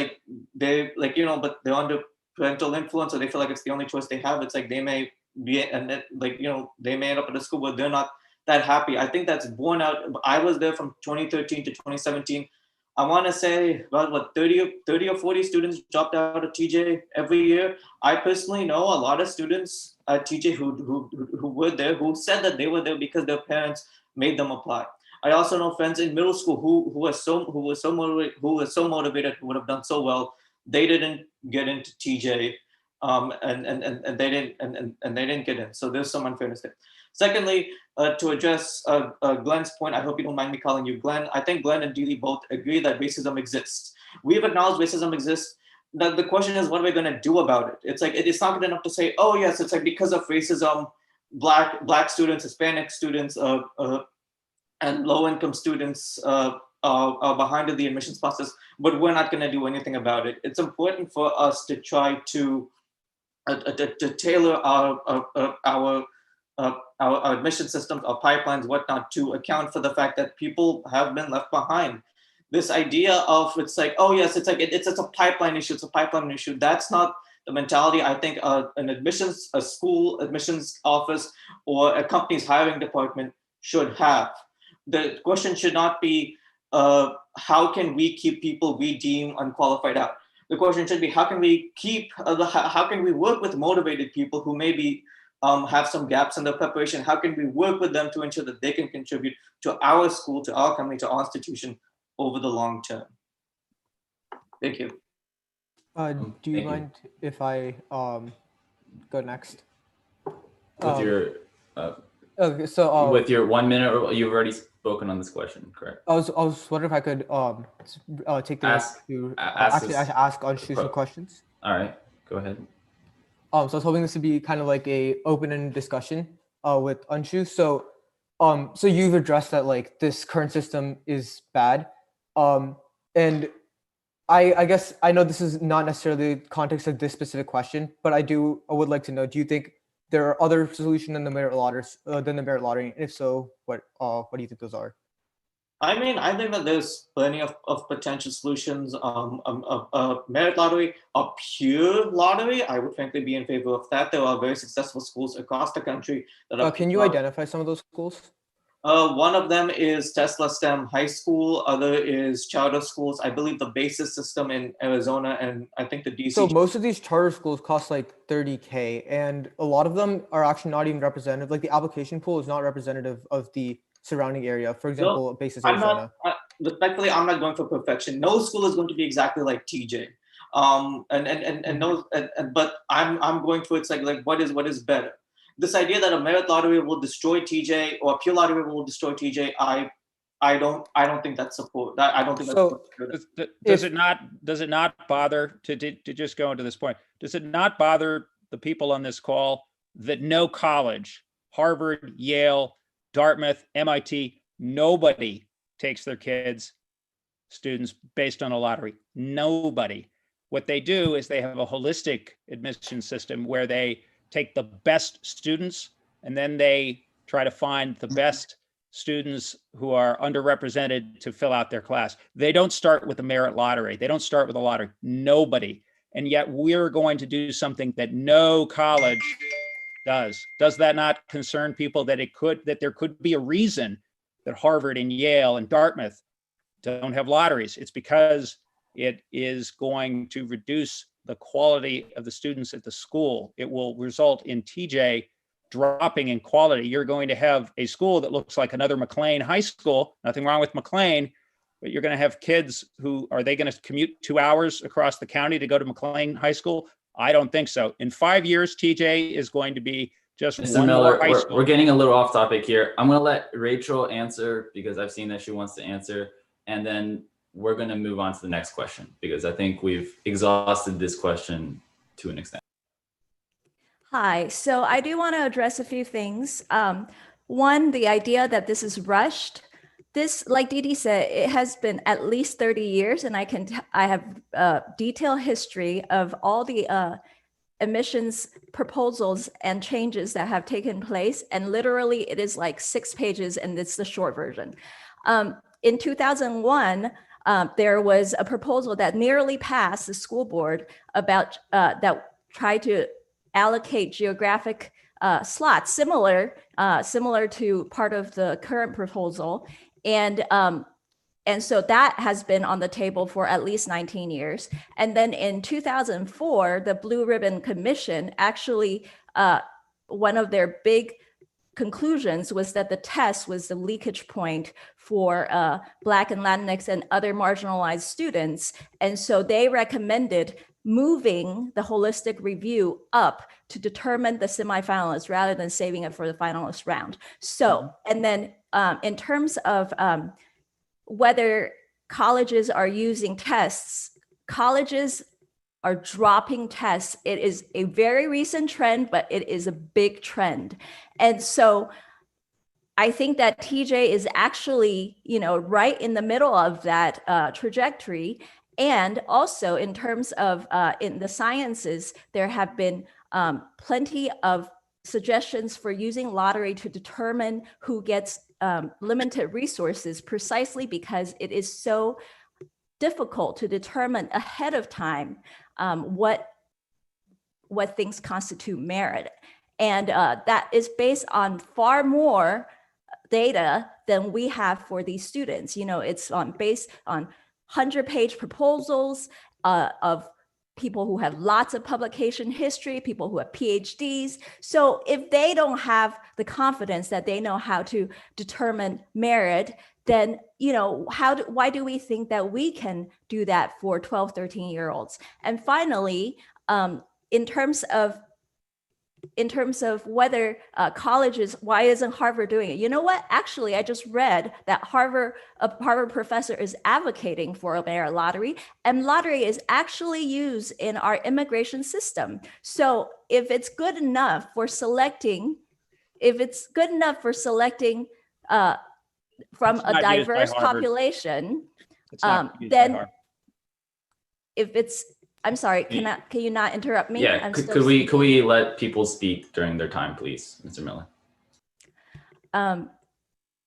they but they're under parental influence, or they feel like it's the only choice they have. It's they may and then, like, they may end up at a school where they're not that happy. I think that's borne out. I was there from 2013 to 2017. I want to say about 30 or 40 students dropped out of TJ every year. I personally know a lot of students at TJ who were there, who said that they were there because their parents made them apply. I also know friends in middle school who were so motivated, who would have done so well. They didn't get into TJ, and they didn't get in. So there's some unfairness there. Secondly, to address Glenn's point, I hope you don't mind me calling you Glenn. I think Glenn and Deely both agree that racism exists. We've acknowledged racism exists. The question is, what are we going to do about it? It's like, it's not good enough to say, oh yes, it's like because of racism, black students, Hispanic students, and low-income students are behind in the admissions process, but we're not going to do anything about it. It's important for us to try to tailor our admission systems, our pipelines, whatnot, to account for the fact that people have been left behind. This idea of, it's like, oh yes, it's like it's a pipeline issue. It's a pipeline issue. That's not the mentality. I think a school admissions office or a company's hiring department should have. The question should not be how can we keep people we deem unqualified out. The question should be how can we work with motivated people who maybe have some gaps in their preparation? How can we work with them to ensure that they can contribute to our school, to our company, to our institution over the long term? Thank you. Do you mind if I go next? With your okay, so with your 1 minute, or you've already spoken on this question, correct? I was wondering if I could take the risk to ask Anshu some questions. All right, go ahead. So I was hoping this would be kind of like a open-ended discussion with Anshu. So you've addressed that like this current system is bad, and I guess I know this is not necessarily the context of this specific question, but I would like to know: do you think there are other solutions than the merit lottery? And if so, what do you think those are? I mean, I think that there's plenty of potential solutions. Merit lottery, a pure lottery, I would frankly be in favor of that. There are very successful schools across the country that are. Can you identify some of those schools? One of them is Tesla STEM High School. Other is charter schools. I believe the basis system in Arizona, and I think the DC. So most of these charter schools cost like $30K, and a lot of them are actually not even representative. Like the application pool is not representative of the surrounding area. For example, basis Arizona. Respectfully, I'm not going for perfection. No school is going to be exactly like TJ. But I'm going for, it's like what is better. This idea that a merit lottery will destroy TJ or a pure lottery will destroy TJ, I don't think that's support. I don't think so. Does it not bother to just go into this point? Does it not bother the people on this call that no college, Harvard, Yale, Dartmouth, MIT, nobody takes their students based on a lottery? Nobody. What they do is they have a holistic admission system where they take the best students and then they try to find the best students who are underrepresented to fill out their class. They don't start with a merit lottery. They don't start with a lottery. Nobody. And yet we're going to do something that no college does. Does that not concern people that there could be a reason that Harvard and Yale and Dartmouth don't have lotteries? It's because it is going to reduce the quality of the students at the school. It will result in TJ dropping in quality. You're going to have a school that looks like another McLean High School. Nothing wrong with McLean, but you're going to have kids who, are they going to commute 2 hours across the county to go to McLean High School? I don't think so. In 5 years, TJ is going to be just Mr. one Miller, more high school. we're getting a little off topic here. I'm going to let Rachel answer because I've seen that she wants to answer, and then we're going to move on to the next question because I think we've exhausted this question to an extent. Hi, so I do want to address a few things. One, the idea that this is rushed. This, like Didi said, it has been at least 30 years, and I have a detailed history of all the admissions proposals and changes that have taken place, and literally it is like 6 pages, and it's the short version. In 2001, there was a proposal that nearly passed the school board about that tried to allocate geographic slots, similar to part of the current proposal. And so that has been on the table for at least 19 years. And then in 2004, the Blue Ribbon Commission actually, one of their big conclusions was that the test was the leakage point for Black and Latinx and other marginalized students. And so they recommended moving the holistic review up to determine the semifinalists rather than saving it for the finalist round. So, and then in terms of whether colleges are using tests, colleges are dropping tests. It is a very recent trend, but it is a big trend. And so I think that TJ is actually, right in the middle of that trajectory. And also in terms of in the sciences, there have been plenty of suggestions for using lottery to determine who gets limited resources, precisely because it is so difficult to determine ahead of time what things constitute merit. And that is based on far more data than we have for these students. It's based on 100-page proposals of people who have lots of publication history, people who have PhDs. So if they don't have the confidence that they know how to determine merit, then why do we think that we can do that for 12, 13-year-olds? And finally, in terms of whether colleges, why isn't Harvard doing it? You know what? Actually, I just read that a Harvard professor is advocating for a merit lottery, and lottery is actually used in our immigration system. So if it's good enough for selecting, from a diverse population, then if it's, I'm sorry, can you not interrupt me? Yeah, could we let people speak during their time, please, Mr. Miller?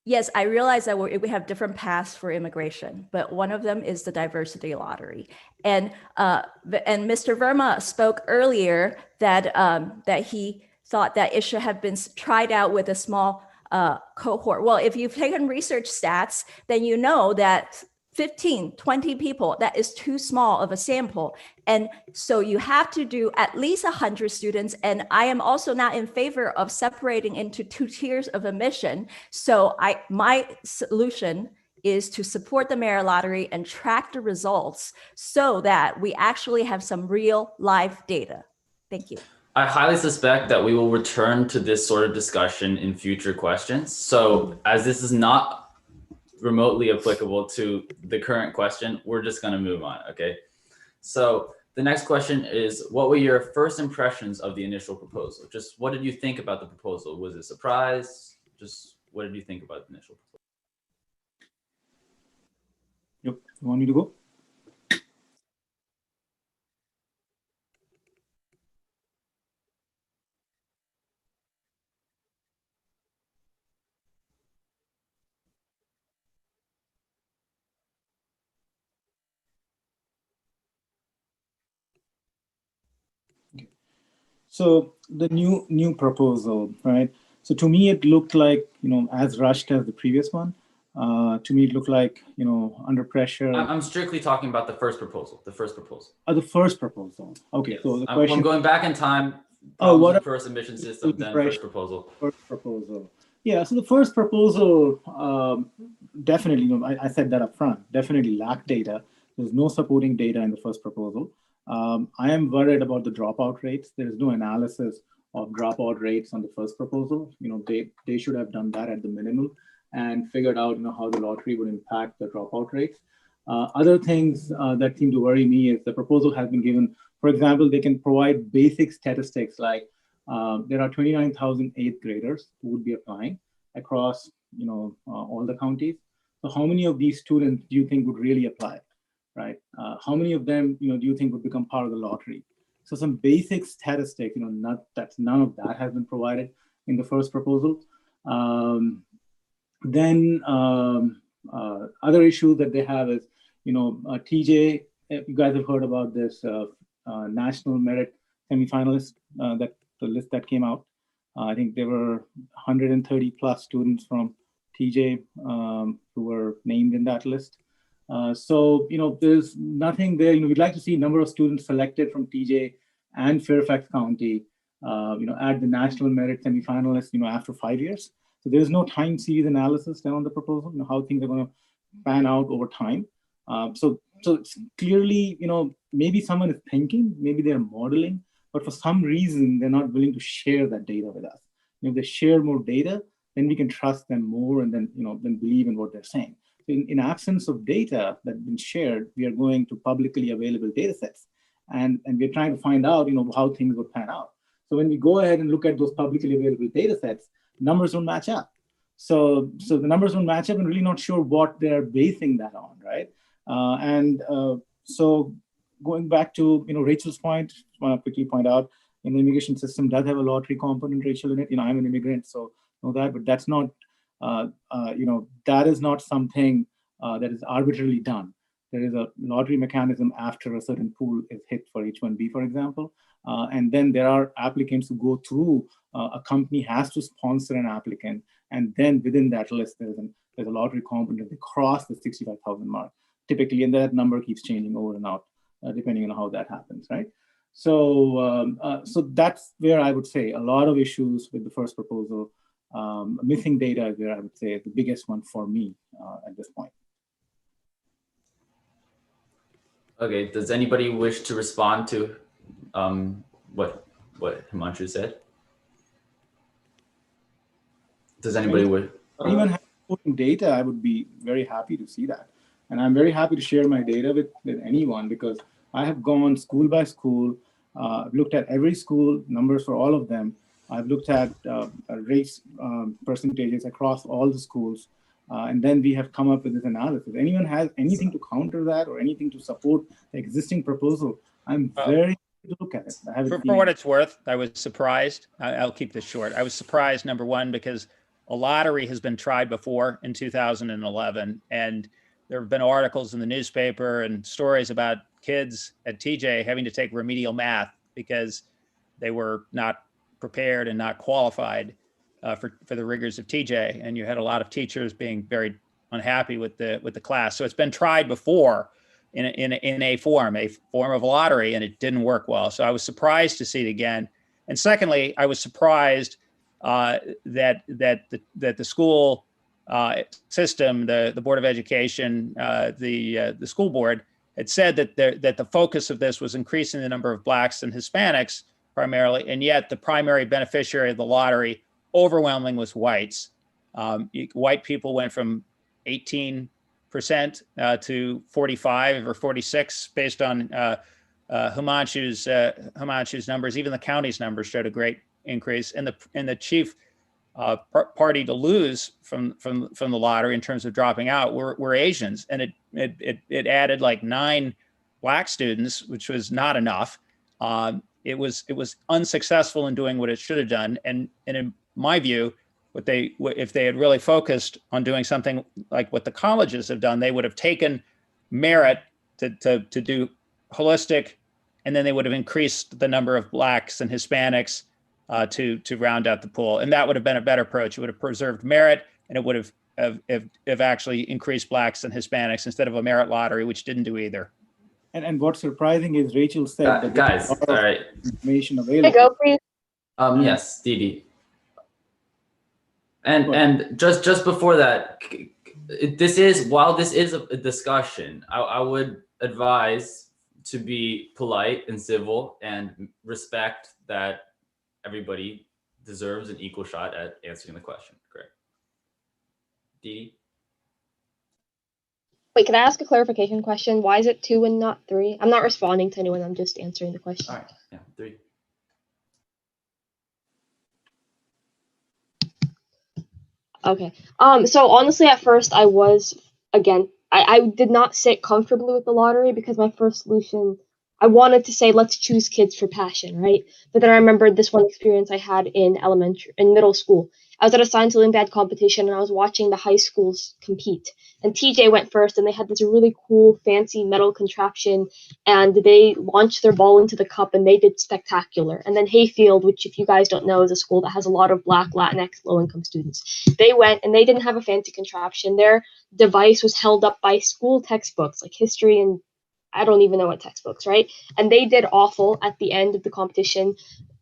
Yes, I realize that we have different paths for immigration, but one of them is the diversity lottery. And Mr. Verma spoke earlier that he thought that it should have been tried out with a small cohort. Well, if you've taken research stats, then you know that 15, 20 people, that is too small of a sample. And so you have to do at least 100 students. And I am also not in favor of separating into 2 tiers of admission. So my solution is to support the merit lottery and track the results so that we actually have some real live data. Thank you. I highly suspect that we will return to this sort of discussion in future questions. So as this is not remotely applicable to the current question, we're just going to move on. Okay. So the next question is, what were your first impressions of the initial proposal? Just what did you think about the proposal? Was it a surprise? Just what did you think about the initial proposal? Yep. You want me to go? So the new proposal, right? So to me, it looked like, as rushed as the previous one. To me, it looked like, under pressure. I'm strictly talking about the first proposal. The first proposal. The first proposal. Okay. Yes. So the question. I'm going back in time. What the first admission system, then first proposal. First proposal. Yeah. So the first proposal, definitely, I said that up front. Definitely lacked data. There's no supporting data in the first proposal. I am worried about the dropout rates. There is no analysis of dropout rates on the first proposal. They should have done that at the minimum and figured out, how the lottery would impact the dropout rates. Other things that seem to worry me is the proposal has been given. For example, they can provide basic statistics like there are 29,000 eighth graders who would be applying across, all the counties. So how many of these students do you think would really apply? Right? How many of them, do you think would become part of the lottery? So some basic statistics, none of that has been provided in the first proposal. Then other issue that they have is, TJ, you guys have heard about this national merit semifinalist, that the list that came out. I think there were 130 plus students from TJ who were named in that list. So, there's nothing there. We'd like to see a number of students selected from TJ and Fairfax County, at the national merit semifinalists, after 5 years. So there's no time series analysis done on the proposal, how things are going to pan out over time. So it's clearly, maybe someone is thinking, maybe they're modeling, but for some reason, they're not willing to share that data with us. If they share more data, then we can trust them more and then, then believe in what they're saying. In absence of data that's been shared, we are going to publicly available data sets. And we're trying to find out, how things would pan out. So when we go ahead and look at those publicly available data sets, numbers don't match up. So the numbers don't match up and really not sure what they're basing that on, right? So going back to, Rachel's point, I want to quickly point out, the immigration system does have a lottery component, Rachel, in it. I'm an immigrant, so know that, but that's not, that is not something that is arbitrarily done. There is a lottery mechanism after a certain pool is hit for H-1B, for example. And then there are applicants who go through, a company has to sponsor an applicant. And then within that list, there's a lottery component. They cross the 65,000 mark typically, and that number keeps changing over and out, depending on how that happens, right? So, so that's where I would say a lot of issues with the first proposal. Missing data is where I would say the biggest one for me at this point. Okay, does anybody wish to respond to what Himanshu said? Does anybody wish? Even having data, I would be very happy to see that. And I'm very happy to share my data with anyone because I have gone school by school, looked at every school, numbers for all of them. I've looked at race percentages across all the schools. And then we have come up with this analysis. Anyone has anything to counter that or anything to support the existing proposal, I'm very happy to look at it. For what it's worth, I was surprised. I'll keep this short. I was surprised, number one, because a lottery has been tried before in 2011. And there have been articles in the newspaper and stories about kids at TJ having to take remedial math because they were not prepared and not qualified for the rigors of TJ, and you had a lot of teachers being very unhappy with the class. So it's been tried before in a form of lottery, and it didn't work well. So I was surprised to see it again. And secondly, I was surprised that the school system, the Board of Education, the school board had said that the focus of this was increasing the number of Blacks and Hispanics primarily, and yet the primary beneficiary of the lottery overwhelming was whites. White people went from 18% to 45 or 46 based on Himanshu's numbers. Even the county's numbers showed a great increase. And the chief party to lose from the lottery in terms of dropping out were Asians, and it added like 9 Black students, which was not enough. It was unsuccessful in doing what it should have done, and in my view, if they had really focused on doing something like what the colleges have done, they would have taken merit to do holistic, and then they would have increased the number of Blacks and Hispanics to round out the pool, and that would have been a better approach. It would have preserved merit, and it would have actually increased Blacks and Hispanics instead of a merit lottery, which didn't do either. And what's surprising is Rachel said that guys, all right, information available. Go, please. Yes, Didi. And just before that, while this is a discussion, I would advise to be polite and civil and respect that everybody deserves an equal shot at answering the question. Correct. Didi? Wait, can I ask a clarification question? Why is it 2 and not 3? I'm not responding to anyone. I'm just answering the question. All right. Yeah, 3. Okay. So honestly, at first I was, again, I did not sit comfortably with the lottery because my first solution, I wanted to say, let's choose kids for passion, right? But then I remembered this one experience I had in middle school. I was at a science Olympiad competition and I was watching the high schools compete. And TJ went first and they had this really cool, fancy metal contraption and they launched their ball into the cup and they did spectacular. And then Hayfield, which if you guys don't know is a school that has a lot of Black, Latinx, low-income students, they went and they didn't have a fancy contraption. Their device was held up by school textbooks like history and I don't even know what textbooks, right? And they did awful at the end of the competition.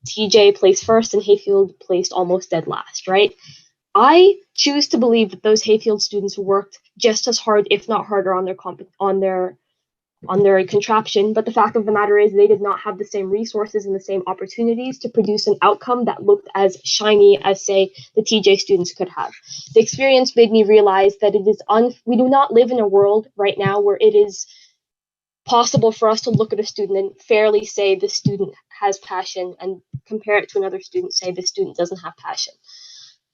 TJ placed first and Hayfield placed almost dead last, right? I choose to believe that those Hayfield students worked just as hard, if not harder, on their contraption. But the fact of the matter is they did not have the same resources and the same opportunities to produce an outcome that looked as shiny as, say, the TJ students could have. The experience made me realize that we do not live in a world right now where it is possible for us to look at a student and fairly say this student has passion and compare it to another student, say this student doesn't have passion.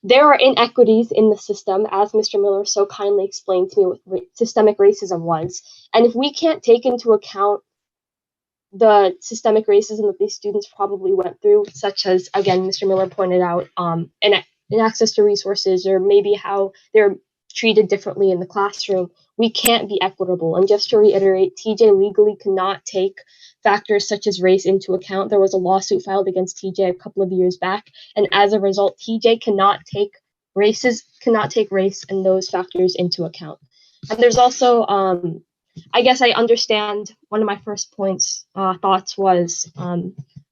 There are inequities in the system, as Mr. Miller so kindly explained to me what systemic racism was. And if we can't take into account the systemic racism that these students probably went through, such as, again, Mr. Miller pointed out, in access to resources or maybe how they're treated differently in the classroom, we can't be equitable. And just to reiterate, TJ legally cannot take factors such as race into account. There was a lawsuit filed against TJ a couple of years back, and as a result, TJ cannot take race and those factors into account. And there's also, I guess I understand one of my first thoughts was,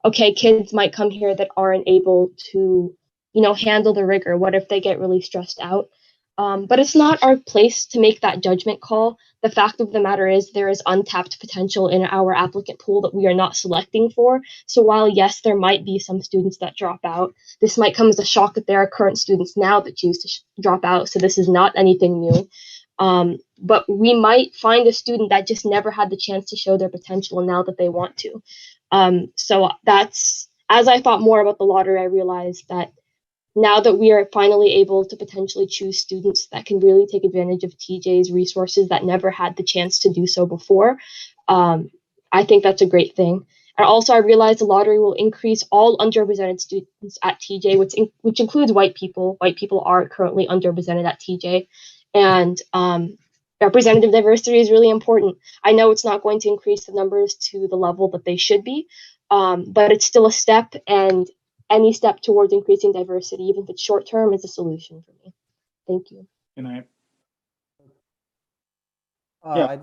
okay, kids might come here that aren't able to, handle the rigor. What if they get really stressed out? But it's not our place to make that judgment call. The fact of the matter is there is untapped potential in our applicant pool that we are not selecting for. So while, yes, there might be some students that drop out, this might come as a shock that there are current students now that choose to drop out. So this is not anything new. But we might find a student that just never had the chance to show their potential and now that they want to. So that's, as I thought more about the lottery, I realized that now that we are finally able to potentially choose students that can really take advantage of TJ's resources that never had the chance to do so before, I think that's a great thing. And also, I realized the lottery will increase all underrepresented students at TJ, which includes white people. White people are currently underrepresented at TJ. And representative diversity is really important. I know it's not going to increase the numbers to the level that they should be, but it's still a step, and any step towards increasing diversity, even if it's short term, is a solution for me. Thank you. And I'd I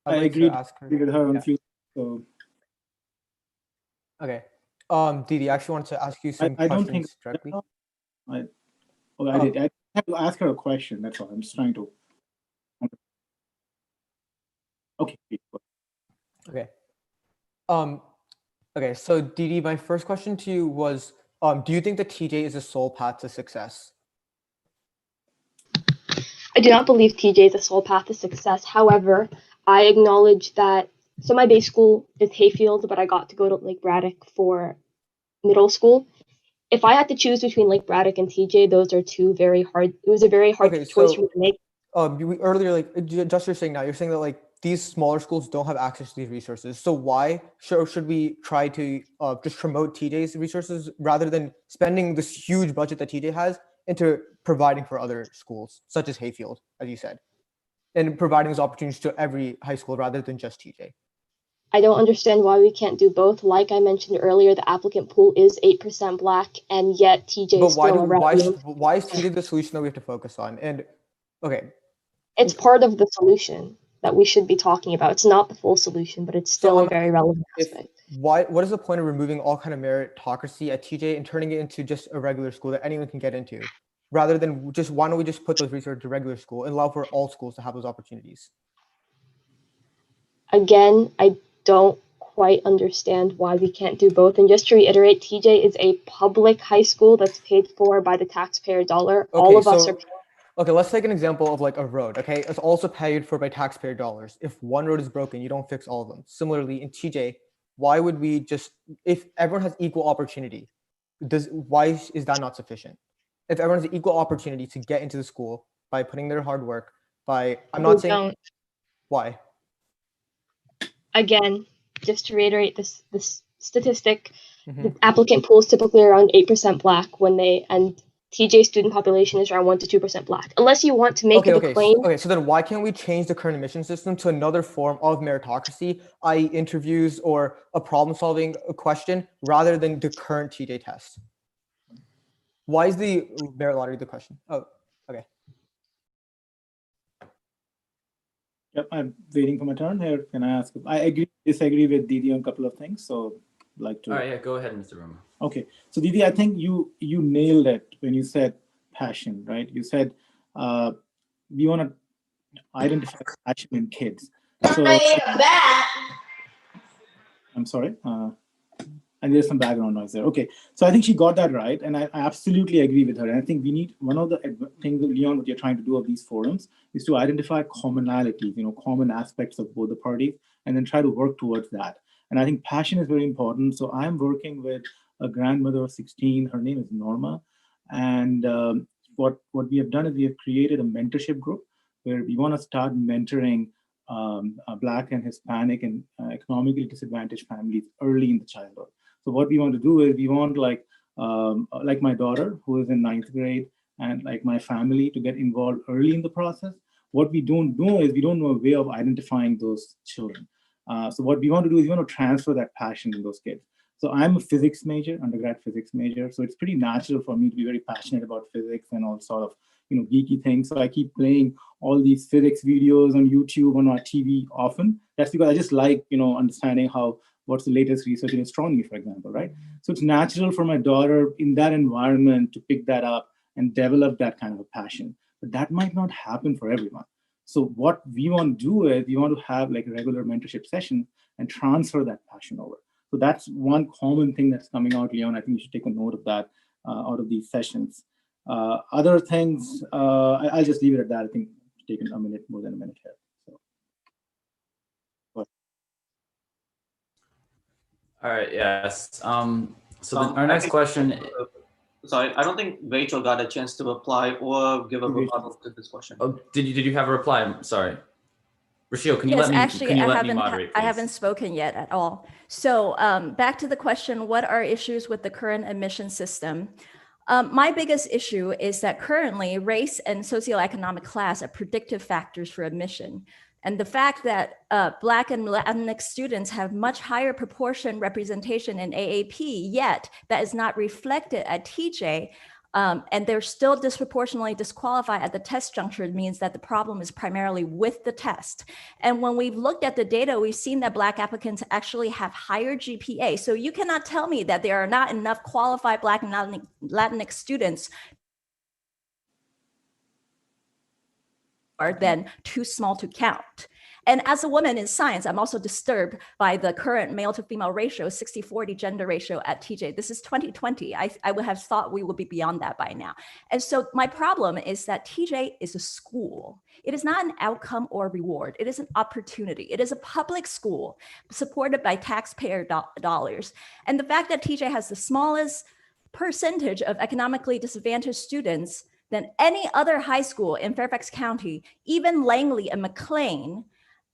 like agree to ask her. with her on Yeah. a few. So Okay. Didi, I actually wanted to ask you some I don't questions think directly. I have to ask her a question. That's all. I'm just trying to. Okay. Okay. Okay. So Didi, my first question to you was, do you think that TJ is the sole path to success? I do not believe TJ is the sole path to success. However, I acknowledge that. So my base school is Hayfield, but I got to go to Lake Braddock for middle school. If I had to choose between Lake Braddock and TJ, those are two very hard. It was a very hard choice for me to make. Earlier, just you're saying now, you're saying that like these smaller schools don't have access to these resources. So why should we try to just promote TJ's resources rather than spending this huge budget that TJ has into providing for other schools, such as Hayfield, as you said, and providing those opportunities to every high school rather than just TJ? I don't understand why we can't do both. Like I mentioned earlier, the applicant pool is 8% Black, and yet TJ is still around. Why is TJ the solution that we have to focus on? And okay, it's part of the solution that we should be talking about. It's not the full solution, but it's still a very relevant aspect. What is the point of removing all kind of meritocracy at TJ and turning it into just a regular school that anyone can get into, rather than just, why don't we just put those resources to regular school and allow for all schools to have those opportunities? Again, I don't quite understand why we can't do both. And just to reiterate, TJ is a public high school that's paid for by the taxpayer dollar. Okay, all of us are. Okay, let's take an example of like a road. Okay, it's also paid for by taxpayer dollars. If one road is broken, you don't fix all of them. Similarly, in TJ, why would we just, if everyone has equal opportunity, why is that not sufficient? If everyone has equal opportunity to get into the school by putting their hard work, I'm not saying why. Again, just to reiterate this statistic, the applicant pool is typically around 8% Black and TJ student population is around 1 to 2% Black. Unless you want to make it a claim. Okay, so then why can't we change the current admission system to another form of meritocracy, i.e. interviews or a problem-solving question, rather than the current TJ test? Why is the merit lottery the question? Oh, okay. Yep, I'm waiting for my turn here. Can I ask? I disagree with Didi on a couple of things, so I'd like to. All right, yeah, go ahead, Mr. Verma. Okay, so Didi, I think you nailed it when you said passion, right? You said we want to identify passion in kids. So I'm sorry. And there's some background noise there. Okay, so I think she got that right, and I absolutely agree with her. And I think we need, one of the things that, Leon, what you're trying to do of these forums is to identify commonalities, common aspects of both the parties, and then try to work towards that. And I think passion is very important. So I'm working with a grandmother of 16. Her name is Norma, and what we have done is we have created a mentorship group where we want to start mentoring Black and Hispanic and economically disadvantaged families early in the childhood. So what we want to do is we want like my daughter who is in 9th grade and like my family to get involved early in the process. What we don't know is we don't know a way of identifying those children. So what we want to do is we want to transfer that passion in those kids. So I'm a physics major, undergrad physics major. So it's pretty natural for me to be very passionate about physics and all sort of geeky things. So I keep playing all these physics videos on YouTube, on our TV often. That's because I just like understanding what's the latest research in astronomy, for example, right? So it's natural for my daughter in that environment to pick that up and develop that kind of a passion. But that might not happen for everyone. So what we want to do is we want to have like a regular mentorship session and transfer that passion over. So that's one common thing that's coming out, Leon. I think you should take a note of that out of these sessions. Other things, I'll just leave it at that. I think it's taken more than a minute here. So. All right, yes. Our next question. Sorry, I don't think Rachel got a chance to reply or give a rebuttal to this question. Oh, did you have a reply? I'm sorry. Rushil, can you let me moderate, please? I haven't spoken yet at all. So back to the question, what are issues with the current admission system? My biggest issue is that currently race and socioeconomic class are predictive factors for admission. And the fact that Black and Latinx students have much higher proportion representation in AAP, yet that is not reflected at TJ, and they're still disproportionately disqualified at the test juncture, means that the problem is primarily with the test. And when we've looked at the data, we've seen that Black applicants actually have higher GPA. So you cannot tell me that there are not enough qualified Black and Latinx students than too small to count. And as a woman in science, I'm also disturbed by the current male to female ratio, 60-40 gender ratio at TJ. This is 2020. I would have thought we would be beyond that by now. And so my problem is that TJ is a school. It is not an outcome or reward. It is an opportunity. It is a public school supported by taxpayer dollars. And the fact that TJ has the smallest percentage of economically disadvantaged students than any other high school in Fairfax County, even Langley and McLean,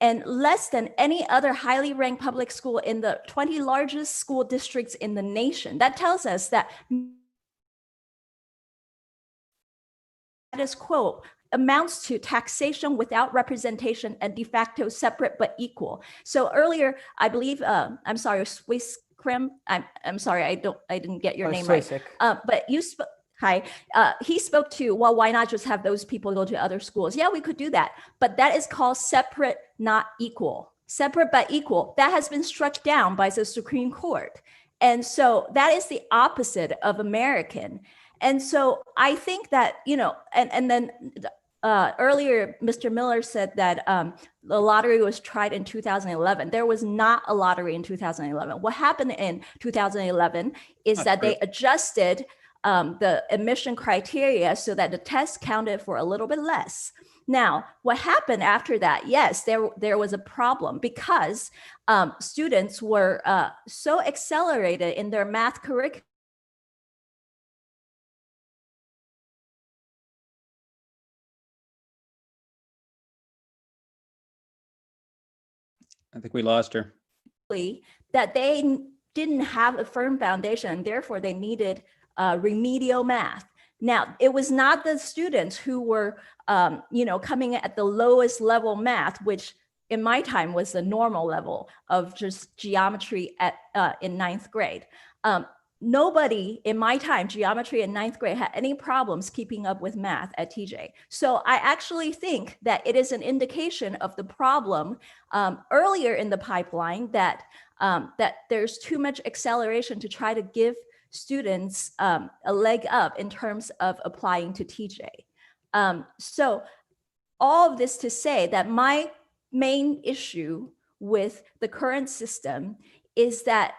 and less than any other highly ranked public school in the 20 largest school districts in the nation. That tells us that status quo amounts to taxation without representation and de facto separate but equal. So earlier, I believe, I'm sorry, Swiss-Krim, I'm sorry, I didn't get your name right. But you spoke. Hi, he spoke to, well, why not just have those people go to other schools? Yeah, we could do that, but that is called separate, not equal. Separate but equal, that has been struck down by the Supreme Court. And so that is the opposite of American. And so I think that, and then earlier, Mr. Miller said that the lottery was tried in 2011. There was not a lottery in 2011. What happened in 2011 is that they adjusted the admission criteria so that the test counted for a little bit less. Now, what happened after that? Yes, there was a problem because students were so accelerated in their math curriculum. I think we lost her. That they didn't have a firm foundation, and therefore they needed remedial math. Now, it was not the students who were, coming at the lowest level math, which in my time was the normal level of just geometry in ninth grade. Nobody in my time, geometry in ninth grade, had any problems keeping up with math at TJ. So I actually think that it is an indication of the problem earlier in the pipeline that there's too much acceleration to try to give students a leg up in terms of applying to TJ. So all of this to say that my main issue with the current system is that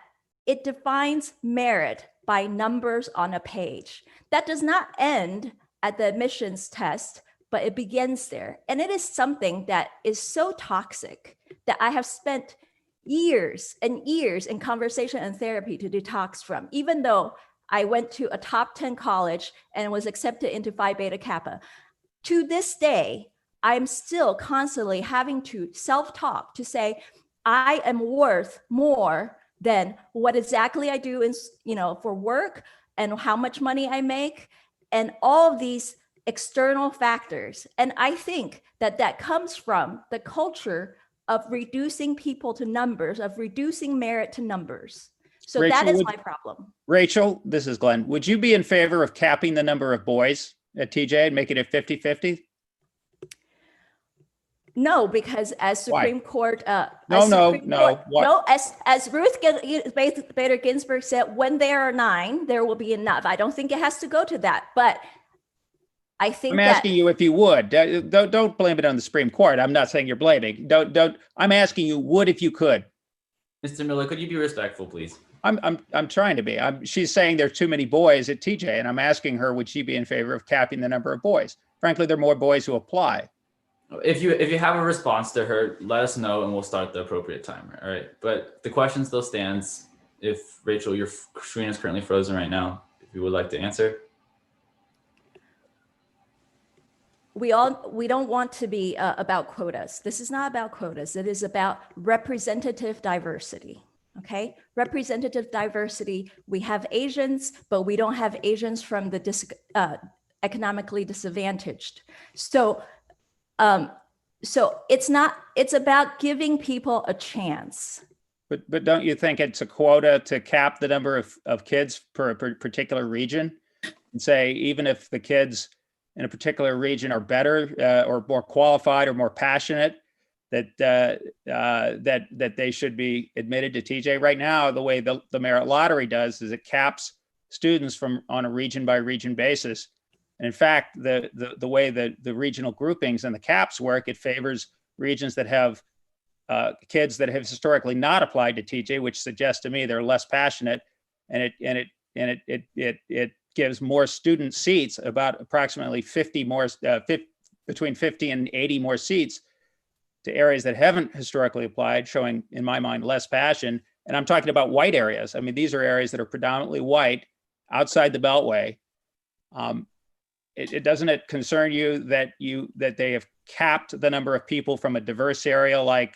it defines merit by numbers on a page. That does not end at the admissions test, but it begins there. And it is something that is so toxic that I have spent years and years in conversation and therapy to detox from, even though I went to a top 10 college and was accepted into Phi Beta Kappa. To this day, I'm still constantly having to self-talk to say, I am worth more than what exactly I do in, for work and how much money I make and all of these external factors. And I think that comes from the culture of reducing people to numbers, of reducing merit to numbers. So Rachel, that is my problem. Rachel, this is Glenn. Would you be in favor of capping the number of boys at TJ and making it 50-50? No, because as Supreme Court, As Ruth Bader Ginsburg said, when there are 9, there will be enough. I don't think it has to go to that, but I think I'm asking you if you would. Don't blame it on the Supreme Court. I'm not saying you're blaming. I'm asking you, would if you could. Mr. Miller, could you be respectful, please? I'm trying to be. She's saying there are too many boys at TJ, and I'm asking her, would she be in favor of capping the number of boys? Frankly, there are more boys who apply. If you have a response to her, let us know and we'll start the appropriate timer. All right. But the question still stands. If Rachel, your screen is currently frozen right now, if you would like to answer. We don't want to be about quotas. This is not about quotas. It is about representative diversity. Okay, representative diversity. We have Asians, but we don't have Asians from the economically disadvantaged. So it's about giving people a chance. But don't you think it's a quota to cap the number of kids per particular region and say, even if the kids in a particular region are better or more qualified or more passionate, that they should be admitted to TJ? Right now, the way the merit lottery does is it caps students on a region by region basis. And in fact, the way that the regional groupings and the caps work, it favors regions that have kids that have historically not applied to TJ, which suggests to me they're less passionate, and it gives more student seats, about approximately 50 more, between 50 and 80 more seats to areas that haven't historically applied, showing, in my mind, less passion. And I'm talking about white areas. I mean, these are areas that are predominantly white outside the Beltway. Doesn't it concern you that they have capped the number of people from a diverse area like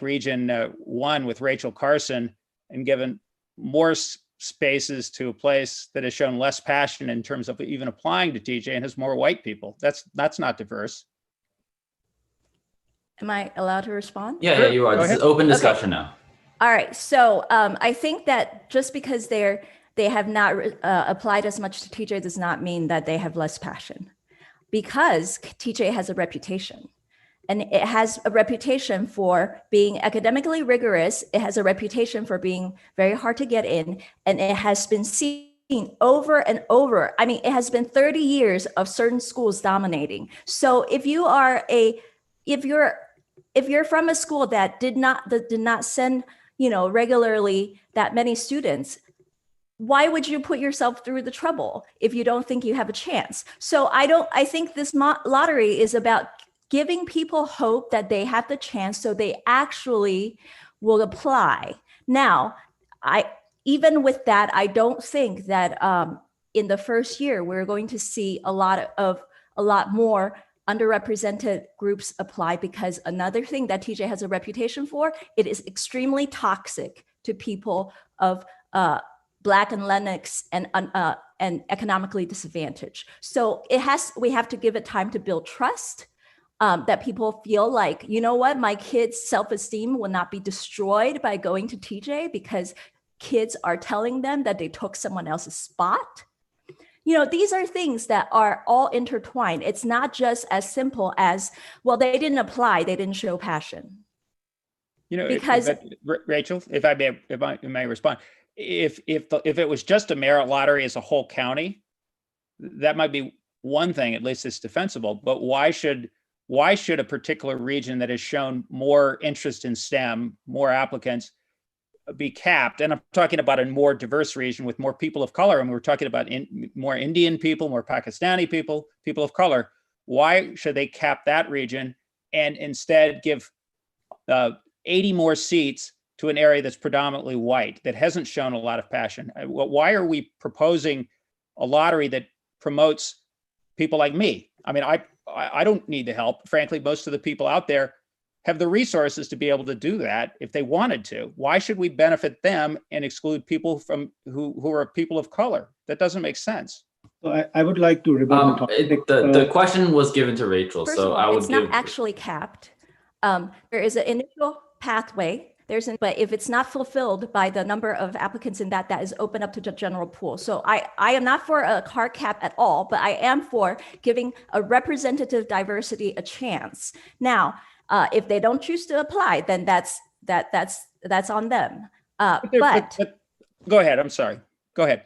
Region 1 with Rachel Carson, and given more spaces to a place that has shown less passion in terms of even applying to TJ and has more white people? That's not diverse. Am I allowed to respond? Yeah, you are. This is open discussion now. All right. So I think that just because they have not applied as much to TJ does not mean that they have less passion, because TJ has a reputation, and it has a reputation for being academically rigorous. It has a reputation for being very hard to get in, and it has been seen over and over. I mean, it has been 30 years of certain schools dominating. So if you're from a school that did not send, regularly that many students, why would you put yourself through the trouble if you don't think you have a chance? So I think this lottery is about giving people hope that they have the chance, so they actually will apply. Now, even with that, I don't think that in the first year, we're going to see a lot more underrepresented groups apply, because another thing that TJ has a reputation for, it is extremely toxic to people of Black and Latinx and and economically disadvantaged. So we have to give it time to build trust, that people feel like, you know what, my kids' self-esteem will not be destroyed by going to TJ because kids are telling them that they took someone else's spot. You know, these are things that are all intertwined. It's not just as simple as, well, they didn't apply, they didn't show passion. You know, Because Rachel, if I may respond, if it was just a merit lottery as a whole county, that might be one thing, at least it's defensible. But why should a particular region that has shown more interest in STEM, more applicants, be capped? And I'm talking about a more diverse region with more people of color, and we're talking about more Indian people, more Pakistani people, people of color. Why should they cap that region and instead give 80 more seats to an area that's predominantly white, that hasn't shown a lot of passion? Why are we proposing a lottery that promotes people like me? I mean, I don't need the help. Frankly, most of the people out there have the resources to be able to do that if they wanted to. Why should we benefit them and exclude people from who are people of color? That doesn't make sense. So I would like to rebut the question was given to Rachel, first so of all, I would it's not actually capped. There is an initial pathway. But if it's not fulfilled by the number of applicants in that is open up to the general pool. So I am not for a hard cap at all, but I am for giving a representative diversity a chance. Now, if they don't choose to apply, then that's on them. But go ahead. I'm sorry. Go ahead.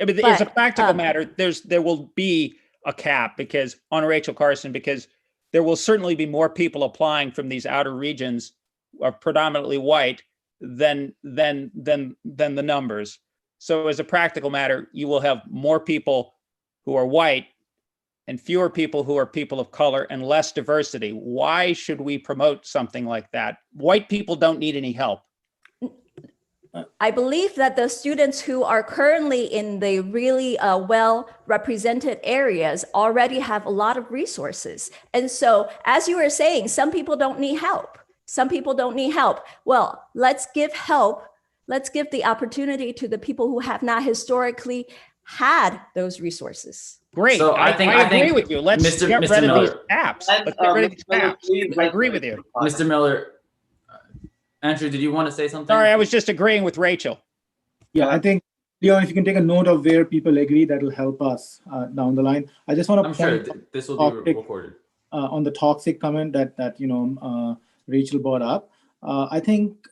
I mean, as a practical matter, there will be a cap because on Rachel Carson, because there will certainly be more people applying from these outer regions are predominantly white than the numbers. So as a practical matter, you will have more people who are white and fewer people who are people of color and less diversity. Why should we promote something like that? White people don't need any help. I believe that the students who are currently in the really well-represented areas already have a lot of resources. And so, as you were saying, some people don't need help. Some people don't need help. Well, let's give help. Let's give the opportunity to the people who have not historically had those resources. Great. So I agree with you. Let's Mr. get Mr. rid Miller. of these apps. Let's get rid of these apps. I agree with you. Mr. Miller, Andrew, did you want to say something? Sorry, I was just agreeing with Rachel. Yeah, I think, Leon, if you can take a note of where people agree, that will help us down the line. I just want to I'm sure this will be recorded. On the toxic comment that Rachel brought up. I think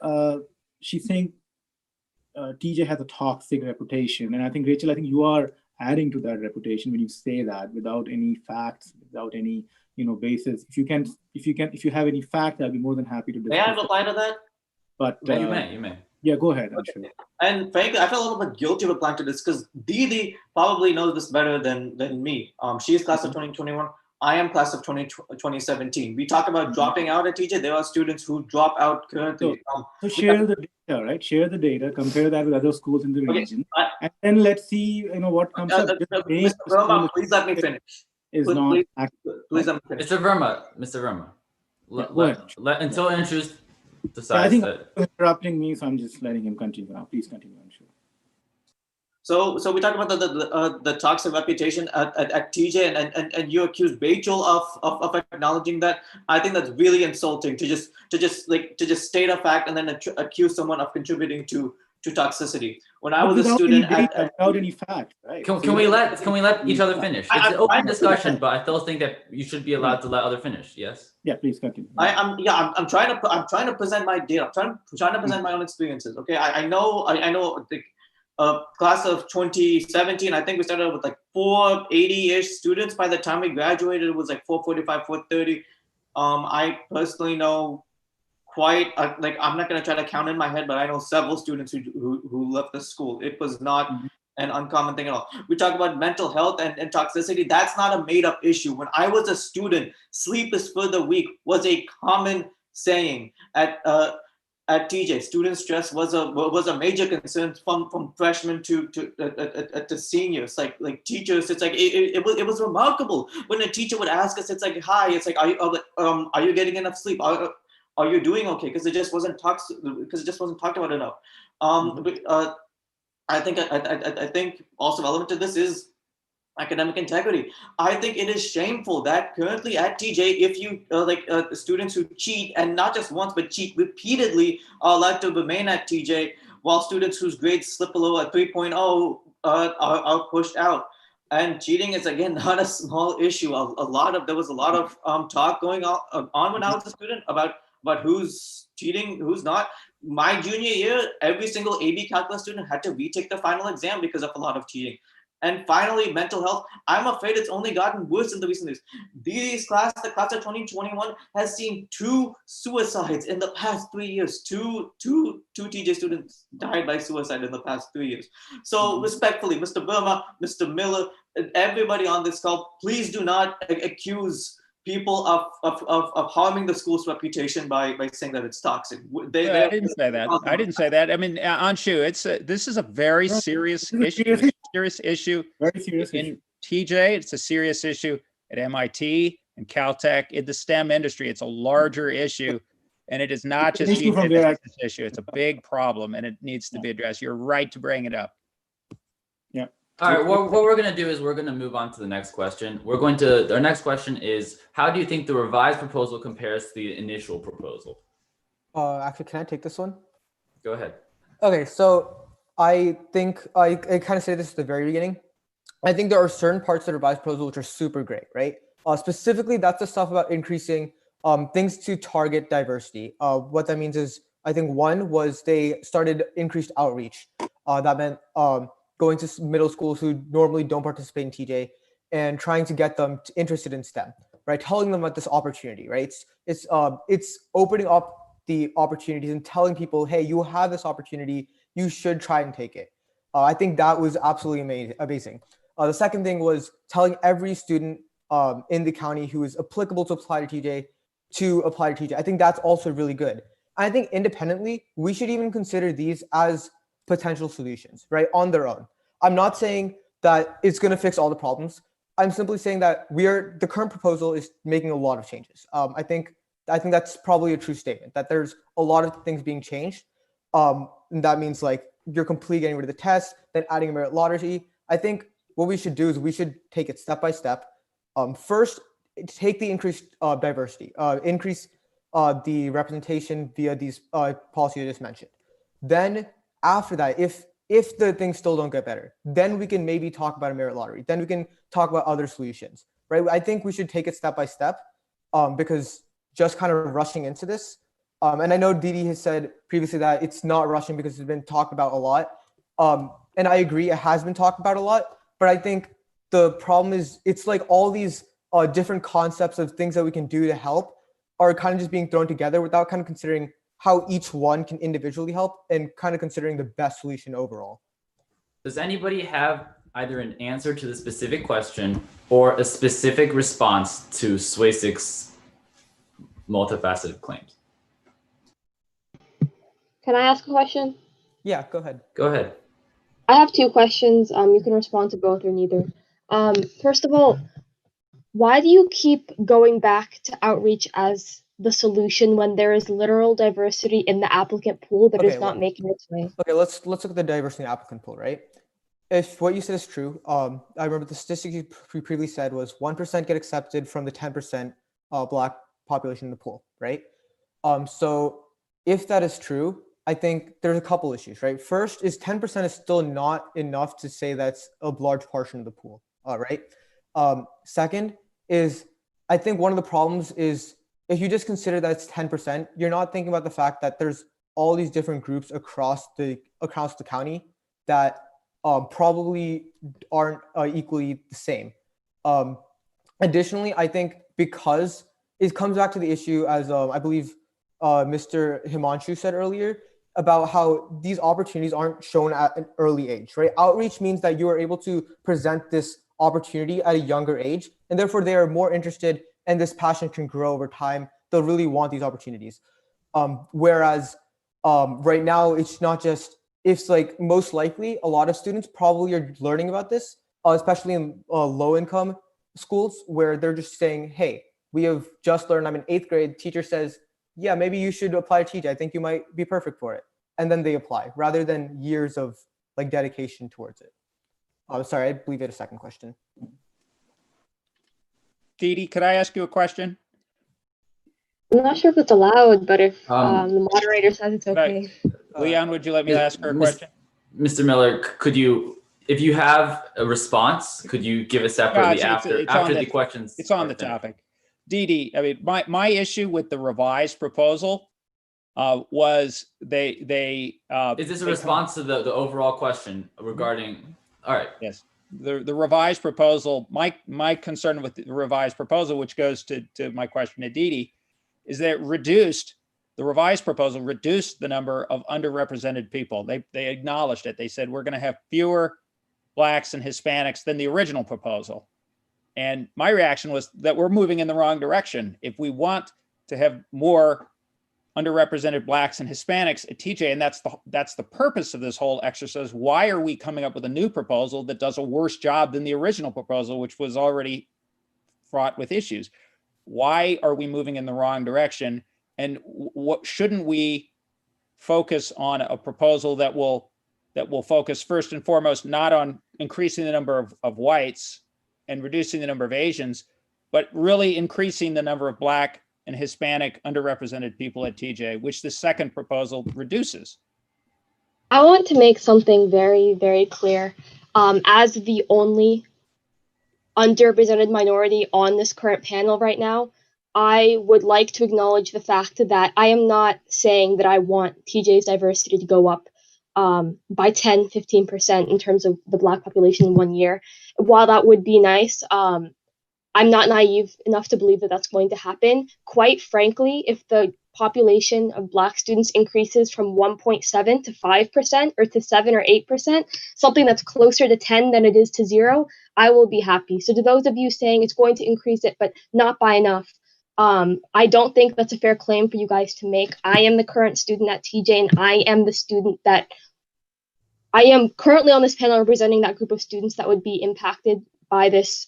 she's saying TJ has a toxic reputation, and I think Rachel, I think you are adding to that reputation when you say that without any facts, without any basis. If you have any fact, I'll be more than happy to discuss. May I reply to that? But you may. Yeah, go ahead. Okay. Sure. And frankly, I feel a little bit guilty replying to this because Didi probably knows this better than me. She is class of 2021. I am class of 2017. We talk about dropping out at TJ. There are students who drop out currently. So share the data, right? Share the data, compare that with other schools in the region, and then let's see, what comes up. Mr. Verma, please let me finish. Please let me finish. Mr. Verma, until Andrew decides I think that. you're interrupting me, so I'm just letting him continue now. Please continue, I'm sure. So we talk about the toxic reputation at TJ, and you accuse Rachel of acknowledging that. I think that's really insulting to just state a fact and then accuse someone of contributing to toxicity. When I was a student without any fact, right? Can we let each other finish? It's an open discussion, but I still think that you should be allowed to let other finish. Yes. Yeah, please continue. I'm trying to present my data. I'm trying to present my own experiences. Okay, I know. Class of 2017, I think we started with like 480-ish students. By the time we graduated, it was like 445, 430. I personally know quite I'm not going to try to count in my head, but I know several students who left the school. It was not an uncommon thing at all. We talk about mental health and toxicity. That's not a made up issue. When I was a student, sleep is for the weak was a common saying at TJ. Student stress was a major concern from freshmen to seniors. Like teachers, it's like it was remarkable when a teacher would ask us. It's like, hi, it's like, are you getting enough sleep? Are you doing okay? Because it just wasn't talked about enough. I think also relevant to this is academic integrity. I think it is shameful that currently at TJ, if you students who cheat, and not just once but cheat repeatedly, are allowed to remain at TJ, while students whose grades slip below a 3.0 are pushed out. And cheating is again not a small issue. There was a lot of talk going on when I was a student about who's cheating, who's not. My junior year, every single AB calculus student had to retake the final exam because of a lot of cheating. And finally, mental health. I'm afraid it's only gotten worse in the recent years. The class of 2021 has seen 2 suicides in the past 3 years. Two TJ students died by suicide in the past 3 years. So respectfully, Mr. Burma, Mr. Miller, everybody on this call, please do not accuse people of harming the school's reputation by saying that it's toxic. I didn't say that. I didn't say that. I mean, Anshu, this is a very serious issue. Serious issue. Very serious in issue. TJ. It's a serious issue at MIT and Caltech. In the STEM industry, it's a larger issue, and it is not just TJ issue. It's a big problem, and it needs to be addressed. You're right to bring it up. Yeah. All right, what we're going to do is we're going to move on to the next question. Our next question is, how do you think the revised proposal compares to the initial proposal? Actually, can I take this one? Go ahead. Okay, so I think I kind of say this at the very beginning. I think there are certain parts of the revised proposal which are super great, right? Specifically, that's the stuff about increasing things to target diversity. What that means is, I think one was they started increased outreach. That meant going to middle schools who normally don't participate in TJ and trying to get them interested in STEM, right? Telling them about this opportunity, right? It's opening up the opportunities and telling people, hey, you have this opportunity, you should try and take it. I think that was absolutely amazing. The second thing was telling every student in the county who is applicable to apply to TJ. I think that's also really good. I think independently, we should even consider these as potential solutions, right, on their own. I'm not saying that it's going to fix all the problems. I'm simply saying that the current proposal is making a lot of changes. I think that's probably a true statement, that there's a lot of things being changed. And that means like you're completely getting rid of the test, then adding a merit lottery. I think what we should do is we should take it step by step. First, take the increased diversity, increase the representation via these policies I just mentioned. Then after that, if the things still don't get better, then we can maybe talk about a merit lottery. Then we can talk about other solutions, right? I think we should take it step by step because just kind of rushing into this. And I know Didi has said previously that it's not rushing because it's been talked about a lot. And I agree, it has been talked about a lot, but I think the problem is it's like all these different concepts of things that we can do to help are kind of just being thrown together without kind of considering how each one can individually help and kind of considering the best solution overall. Does anybody have either an answer to the specific question or a specific response to Swaysik's multifaceted claims? Can I ask a question? Yeah, go ahead. Go ahead. I have 2 questions. You can respond to both or neither. First of all, why do you keep going back to outreach as the solution when there is literal diversity in the applicant pool that is not making its way? Okay, let's look at the diversity in the applicant pool, right? If what you said is true, I remember the statistic you previously said was 1% get accepted from the 10% Black population in the pool, right? So if that is true, I think there's a couple issues, right? First is 10% is still not enough to say that's a large portion of the pool, right? Second is, I think one of the problems is if you just consider that it's 10%, you're not thinking about the fact that there's all these different groups across the county that probably aren't equally the same. Additionally, I think because it comes back to the issue as I believe Mr. Himanshu said earlier about how these opportunities aren't shown at an early age, right? Outreach means that you are able to present this opportunity at a younger age, and therefore they are more interested and this passion can grow over time. They'll really want these opportunities. Whereas right now, it's not just, it's like most likely a lot of students probably are learning about this, especially in low income schools where they're just saying, hey, we have just learned, I'm in 8th grade, teacher says, yeah, maybe you should apply to TJ. I think you might be perfect for it. And then they apply rather than years of like dedication towards it. Oh, sorry, I believe you had a second question. Dee Dee, could I ask you a question? I'm not sure if it's allowed, but if Um, the moderator says it's Could I- okay. Leon, would you let me ask her a Mis- question? Mr. Miller, could you, if you have a response, could you give it separately after the questions? It's on are the finished? topic. Dee Dee, I mean, my issue with the revised proposal was they Is this a they- response to the overall question regarding? All right. Yes, the revised proposal. My concern with the revised proposal, which goes to my question to Dee Dee, is that the revised proposal reduced the number of underrepresented people. They acknowledged it. They said we're going to have fewer Blacks and Hispanics than the original proposal. And my reaction was that we're moving in the wrong direction. If we want to have more underrepresented Blacks and Hispanics at TJ, and that's the purpose of this whole exercise, why are we coming up with a new proposal that does a worse job than the original proposal, which was already fraught with issues? Why are we moving in the wrong direction? And what shouldn't we focus on a proposal that will focus first and foremost not on increasing the number of whites and reducing the number of Asians, but really increasing the number of Black and Hispanic underrepresented people at TJ, which the second proposal reduces? I want to make something very, very clear. As the only underrepresented minority on this current panel right now, I would like to acknowledge the fact that I am not saying that I want TJ's diversity to go up by 10, 15% in terms of the Black population in 1 year. While that would be nice, I'm not naive enough to believe that that's going to happen. Quite frankly, if the population of Black students increases from 1.7 to 5% or to 7 or 8%, something that's closer to 10 than it is to 0, I will be happy. So to those of you saying it's going to increase it, but not by enough, I don't think that's a fair claim for you guys to make. I am the current student at TJ, and I am the student that I am currently on this panel representing that group of students that would be impacted by this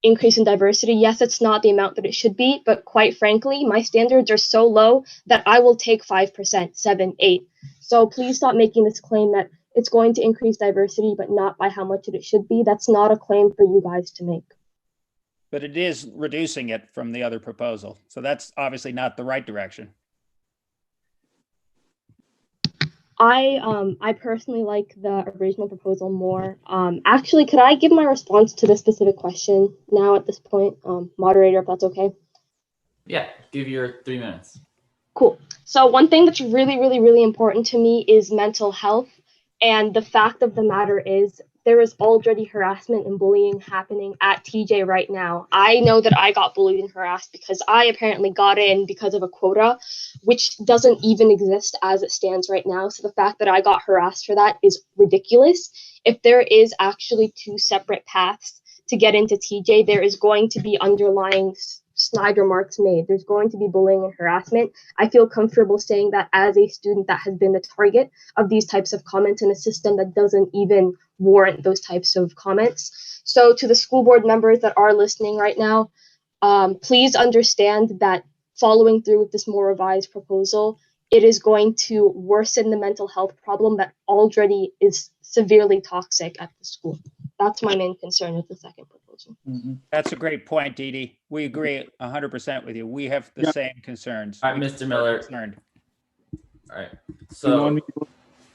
increase in diversity. Yes, it's not the amount that it should be, but quite frankly, my standards are so low that I will take 5%, 7, 8. So please stop making this claim that it's going to increase diversity, but not by how much it should be. That's not a claim for you guys to make. But it is reducing it from the other proposal. So that's obviously not the right direction. I personally like the original proposal more. Actually, could I give my response to this specific question now at this point, moderator, if that's okay? Yeah, give your 3 minutes. Cool. So one thing that's really, really, really important to me is mental health. And the fact of the matter is there is already harassment and bullying happening at TJ right now. I know that I got bullied and harassed because I apparently got in because of a quota, which doesn't even exist as it stands right now. So the fact that I got harassed for that is ridiculous. If there is actually 2 separate paths to get into TJ, there is going to be underlying snide remarks made. There's going to be bullying and harassment. I feel comfortable saying that as a student that has been the target of these types of comments in a system that doesn't even warrant those types of comments. So to the school board members that are listening right now, please understand that following through with this more revised proposal, it is going to worsen the mental health problem that already is severely toxic at the school. That's my main concern with the second proposal. Mm-hmm. That's a great point, Dee Dee. We agree 100% with you. We have the same concerns. All right, Mr. Miller. Concerned. All right. So,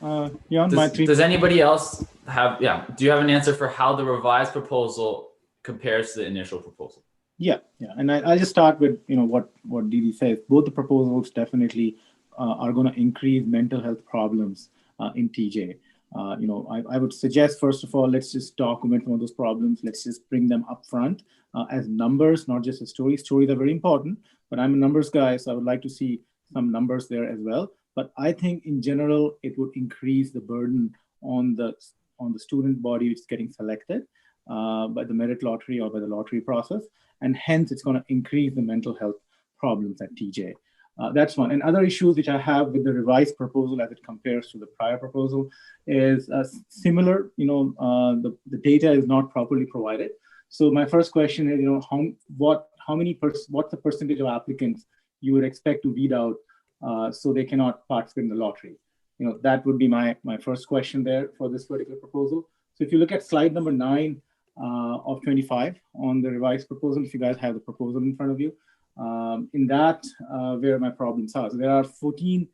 does anybody else have, do you have an answer for how the revised proposal compares to the initial proposal? Yeah. And I'll just start with, what Dee Dee says. Both the proposals definitely are going to increase mental health problems in TJ. I would suggest, first of all, let's just document one of those problems. Let's just bring them up front as numbers, not just as stories. Stories are very important, but I'm a numbers guy, so I would like to see some numbers there as well. But I think in general, it would increase the burden on the student body which is getting selected by the merit lottery or by the lottery process. And hence, it's going to increase the mental health problems at TJ. That's one. And other issues which I have with the revised proposal as it compares to the prior proposal is similar. The data is not properly provided. So my first question is, what's the percentage of applicants you would expect to weed out so they cannot participate in the lottery? that would be my first question there for this particular proposal. So if you look at slide number 9 of 25 on the revised proposal, if you guys have the proposal in front of you, in that where my problems are. So there are 14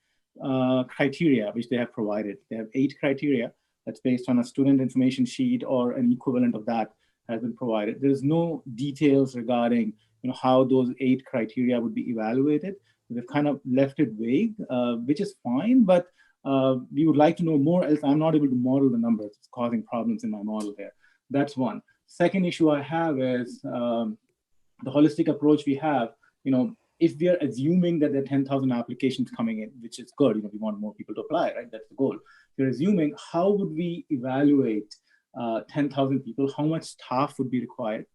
criteria which they have provided. They have 8 criteria that's based on a student information sheet or an equivalent of that has been provided. There's no details regarding how those 8 criteria would be evaluated. They've kind of left it vague, which is fine, but we would like to know more, else I'm not able to model the numbers. It's causing problems in my model there. That's one. Second issue I have is the holistic approach we have. If we are assuming that there are 10,000 applications coming in, which is good, we want more people to apply, right? That's the goal. We're assuming, how would we evaluate 10,000 people? How much staff would be required?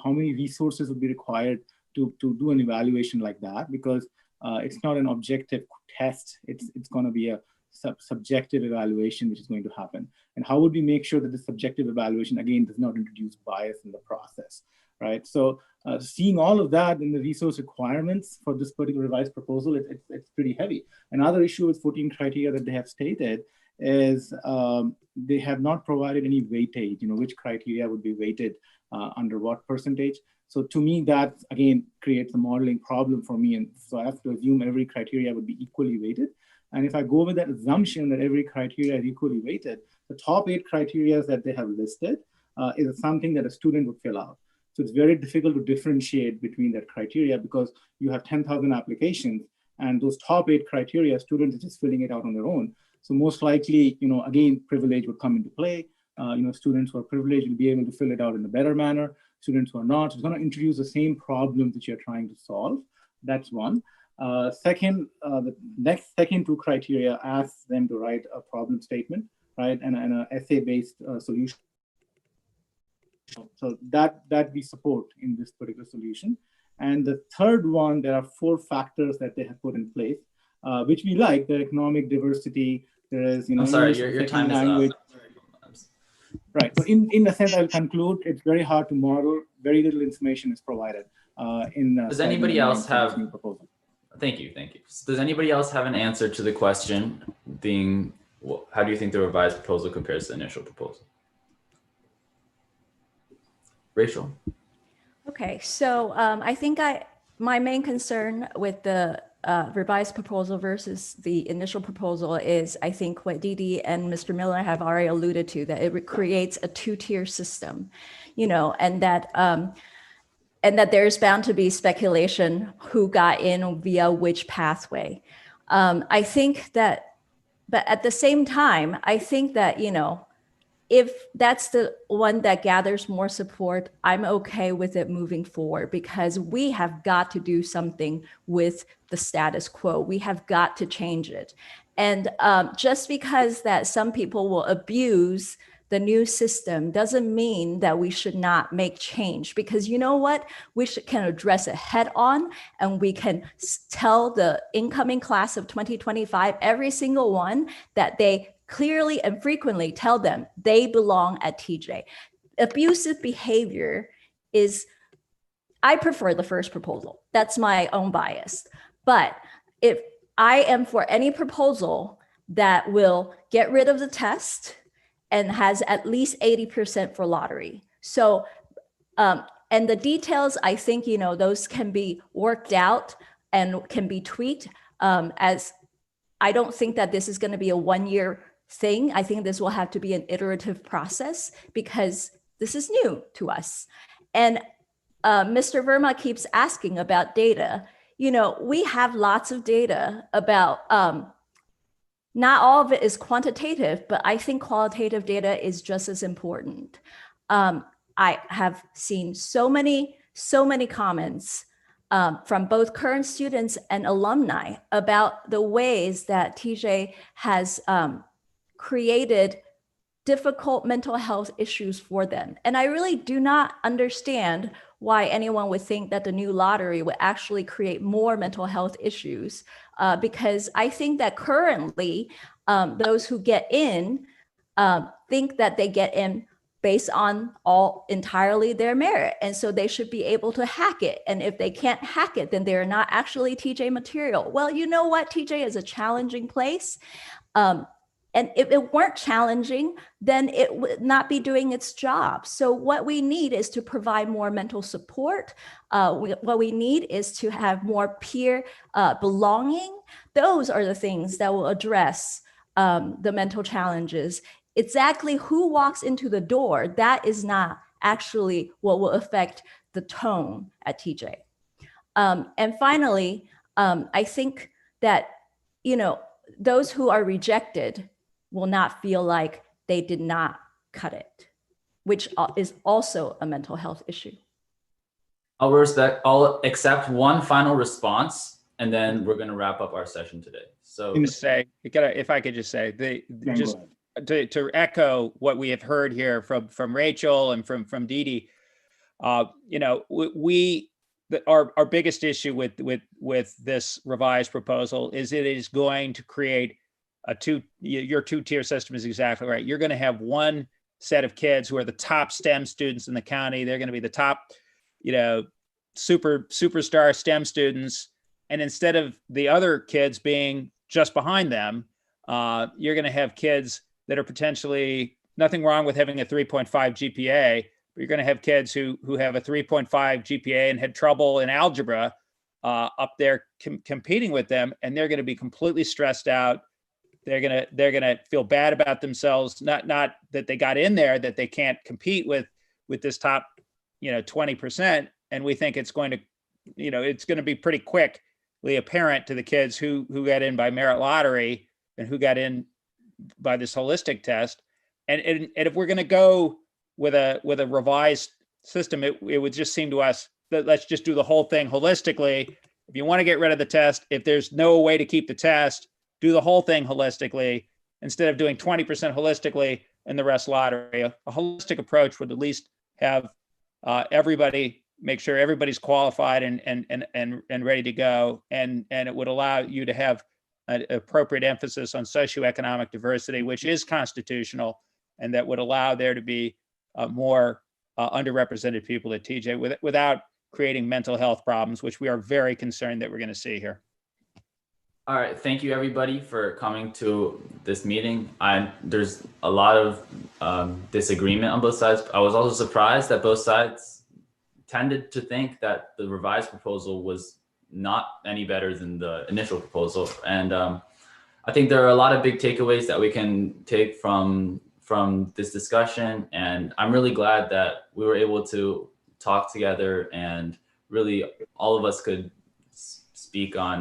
How many resources would be required to do an evaluation like that? Because it's not an objective test. It's going to be a subjective evaluation which is going to happen. And how would we make sure that the subjective evaluation, again, does not introduce bias in the process, right? So seeing all of that in the resource requirements for this particular revised proposal, it's pretty heavy. Another issue with 14 criteria that they have stated is they have not provided any weightage, which criteria would be weighted under what percentage. So to me, that again creates a modeling problem for me. And so I have to assume every criteria would be equally weighted. And if I go with that assumption that every criteria is equally weighted, the top 8 criteria that they have listed is something that a student would fill out. So it's very difficult to differentiate between that criteria because you have 10,000 applications and those top 8 criteria, students are just filling it out on their own. So most likely, again, privilege would come into play. Students who are privileged will be able to fill it out in a better manner. Students who are not, so it's going to introduce the same problems that you're trying to solve. That's one. Second, the next second 2 criteria asks them to write a problem statement, right, and an essay-based solution. So that we support in this particular solution. And the third one, there are 4 factors that they have put in place, which we like. The economic diversity. There is, I'm sorry, your time is up. Right. So in a sense, I'll conclude. It's very hard to model. Very little information is provided. Does anybody else have? Thank you. Does anybody else have an answer to the question being, how do you think the revised proposal compares to the initial proposal? Rachel? Okay, so I think my main concern with the revised proposal versus the initial proposal is, I think what Didi and Mr. Miller have already alluded to, that it creates a 2-tier system, and that there's bound to be speculation who got in via which pathway. I think that, but at the same time, I think that, if that's the one that gathers more support, I'm okay with it moving forward because we have got to do something with the status quo. We have got to change it. And just because that some people will abuse the new system doesn't mean that we should not make change, because you know what? We can address it head on, and we can tell the incoming class of 2025, every single one, that they clearly and frequently tell them they belong at TJ. Abusive behavior is, I prefer the first proposal. That's my own bias. But if I am for any proposal that will get rid of the test and has at least 80% for lottery. So, and the details, I think, those can be worked out and can be tweaked, as I don't think that this is going to be a 1-year thing. I think this will have to be an iterative process because this is new to us. And Mr. Verma keeps asking about data. We have lots of data about, not all of it is quantitative, but I think qualitative data is just as important. I have seen so many comments from both current students and alumni about the ways that TJ has created difficult mental health issues for them. And I really do not understand why anyone would think that the new lottery would actually create more mental health issues, because I think that currently those who get in think that they get in based on entirely their merit. And so they should be able to hack it. And if they can't hack it, then they're not actually TJ material. Well, you know what? TJ is a challenging place. And if it weren't challenging, then it would not be doing its job. So what we need is to provide more mental support. What we need is to have more peer belonging. Those are the things that will address the mental challenges. Exactly who walks into the door, that is not actually what will affect the tone at TJ. And finally, I think that, those who are rejected will not feel like they did not cut it, which is also a mental health issue. I'll accept one final response, and then we're going to wrap up our session today. So if I could just say, to echo what we have heard here from Rachel and from Dee Dee, our biggest issue with this revised proposal is it is going to create your two-tier system is exactly right. You're going to have one set of kids who are the top STEM students in the county. They're going to be the top, superstar STEM students. And instead of the other kids being just behind them, you're going to have kids that are potentially, nothing wrong with having a 3.5 GPA, but you're going to have kids who have a 3.5 GPA and had trouble in algebra up there competing with them, and they're going to be completely stressed out. They're gonna feel bad about themselves, not that they got in there, that they can't compete with this top 20%. And we think it's going to it's going to be pretty quickly apparent to the kids who got in by merit lottery and who got in by this holistic test. And if we're going to go with a revised system, it would just seem to us that let's just do the whole thing holistically. If you want to get rid of the test, if there's no way to keep the test, do the whole thing holistically instead of doing 20% holistically and the rest lottery. A holistic approach would at least have everybody, make sure everybody's qualified and ready to go. And it would allow you to have an appropriate emphasis on socioeconomic diversity, which is constitutional, and that would allow there to be more underrepresented people at TJ without creating mental health problems, which we are very concerned that we're going to see here. all right, thank you everybody for coming to this meeting. There's a lot of disagreement on both sides. I was also surprised that both sides tended to think that the revised proposal was not any better than the initial proposal. And I think there are a lot of big takeaways that we can take from this discussion. And I'm really glad that we were able to talk together and really all of us could speak on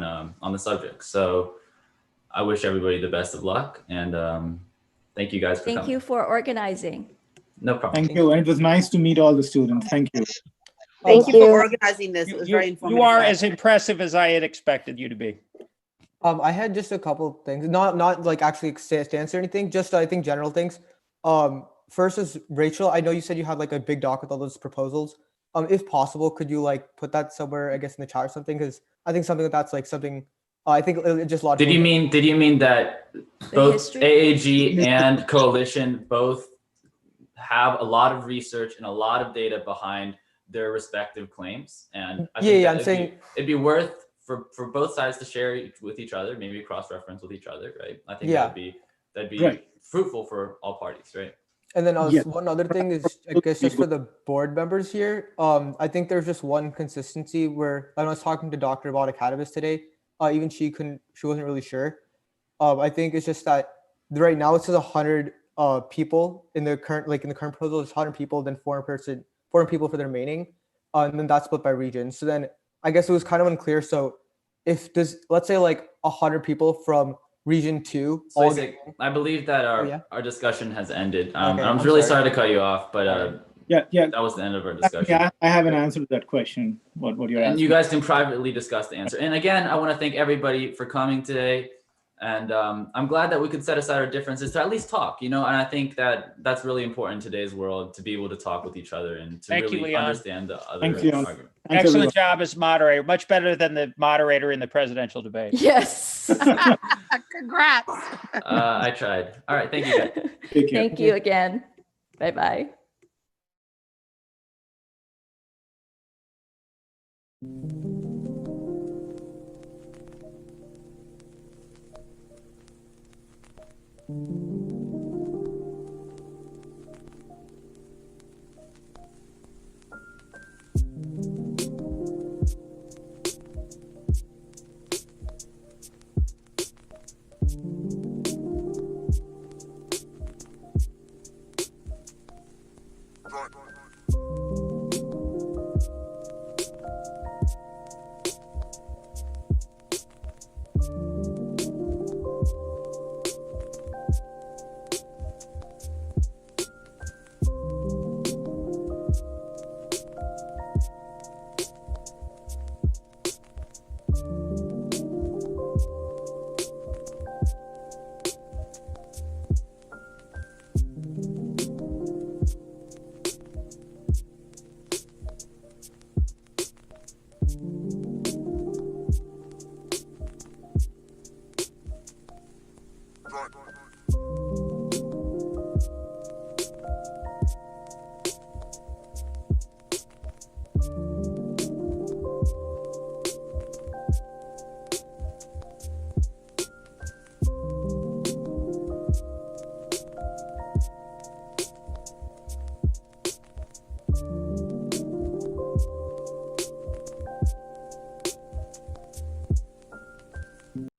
the subject. So I wish everybody the best of luck, and thank you guys for coming. Thank you for organizing. No problem. Thank you. And it was nice to meet all the students. Thank you. Thank you for organizing this. It was very informative. You are as impressive as I had expected you to be. I had just a couple things, not like actually stance or anything, just I think general things. First is Rachel, I know you said you had like a big doc with all those proposals. If possible, could you like put that somewhere, I guess, in the chat or something? Because I think something that's like something, I think it just logical. Did you mean that both AAG and Coalition both have a lot of research and a lot of data behind their respective claims? And I think I'm saying it'd be worth for both sides to share with each other, maybe cross-reference with each other, right? I think that'd be right. Fruitful for all parties, right? And then one other thing is, I guess, just for the board members here, I think there's just one consistency where I was talking to Dr. Cannabis today. Even she wasn't really sure. I think it's just that right now it says 100 people in the current proposal. It's 100 people, then 400 people for the remaining, and then that's split by region. So then I guess it was kind of unclear. So if let's say like 100 people from Region 2. So I believe that our discussion has ended. Okay, I'm really sorry to cut you off, but that was the end of our discussion. Yeah, I have an answer to that question. What you're asking. And you guys can privately discuss the answer. And again, I want to thank everybody for coming today. And I'm glad that we could set aside our differences to at least talk, and I think that that's really important in today's world, to be able to talk with each other and to really understand the other argument. Excellent job as moderator, much better than the moderator in the presidential debate. Yes. Congrats. I tried. All right, thank you guys. Thank you again. Bye-bye. Thank you. Right.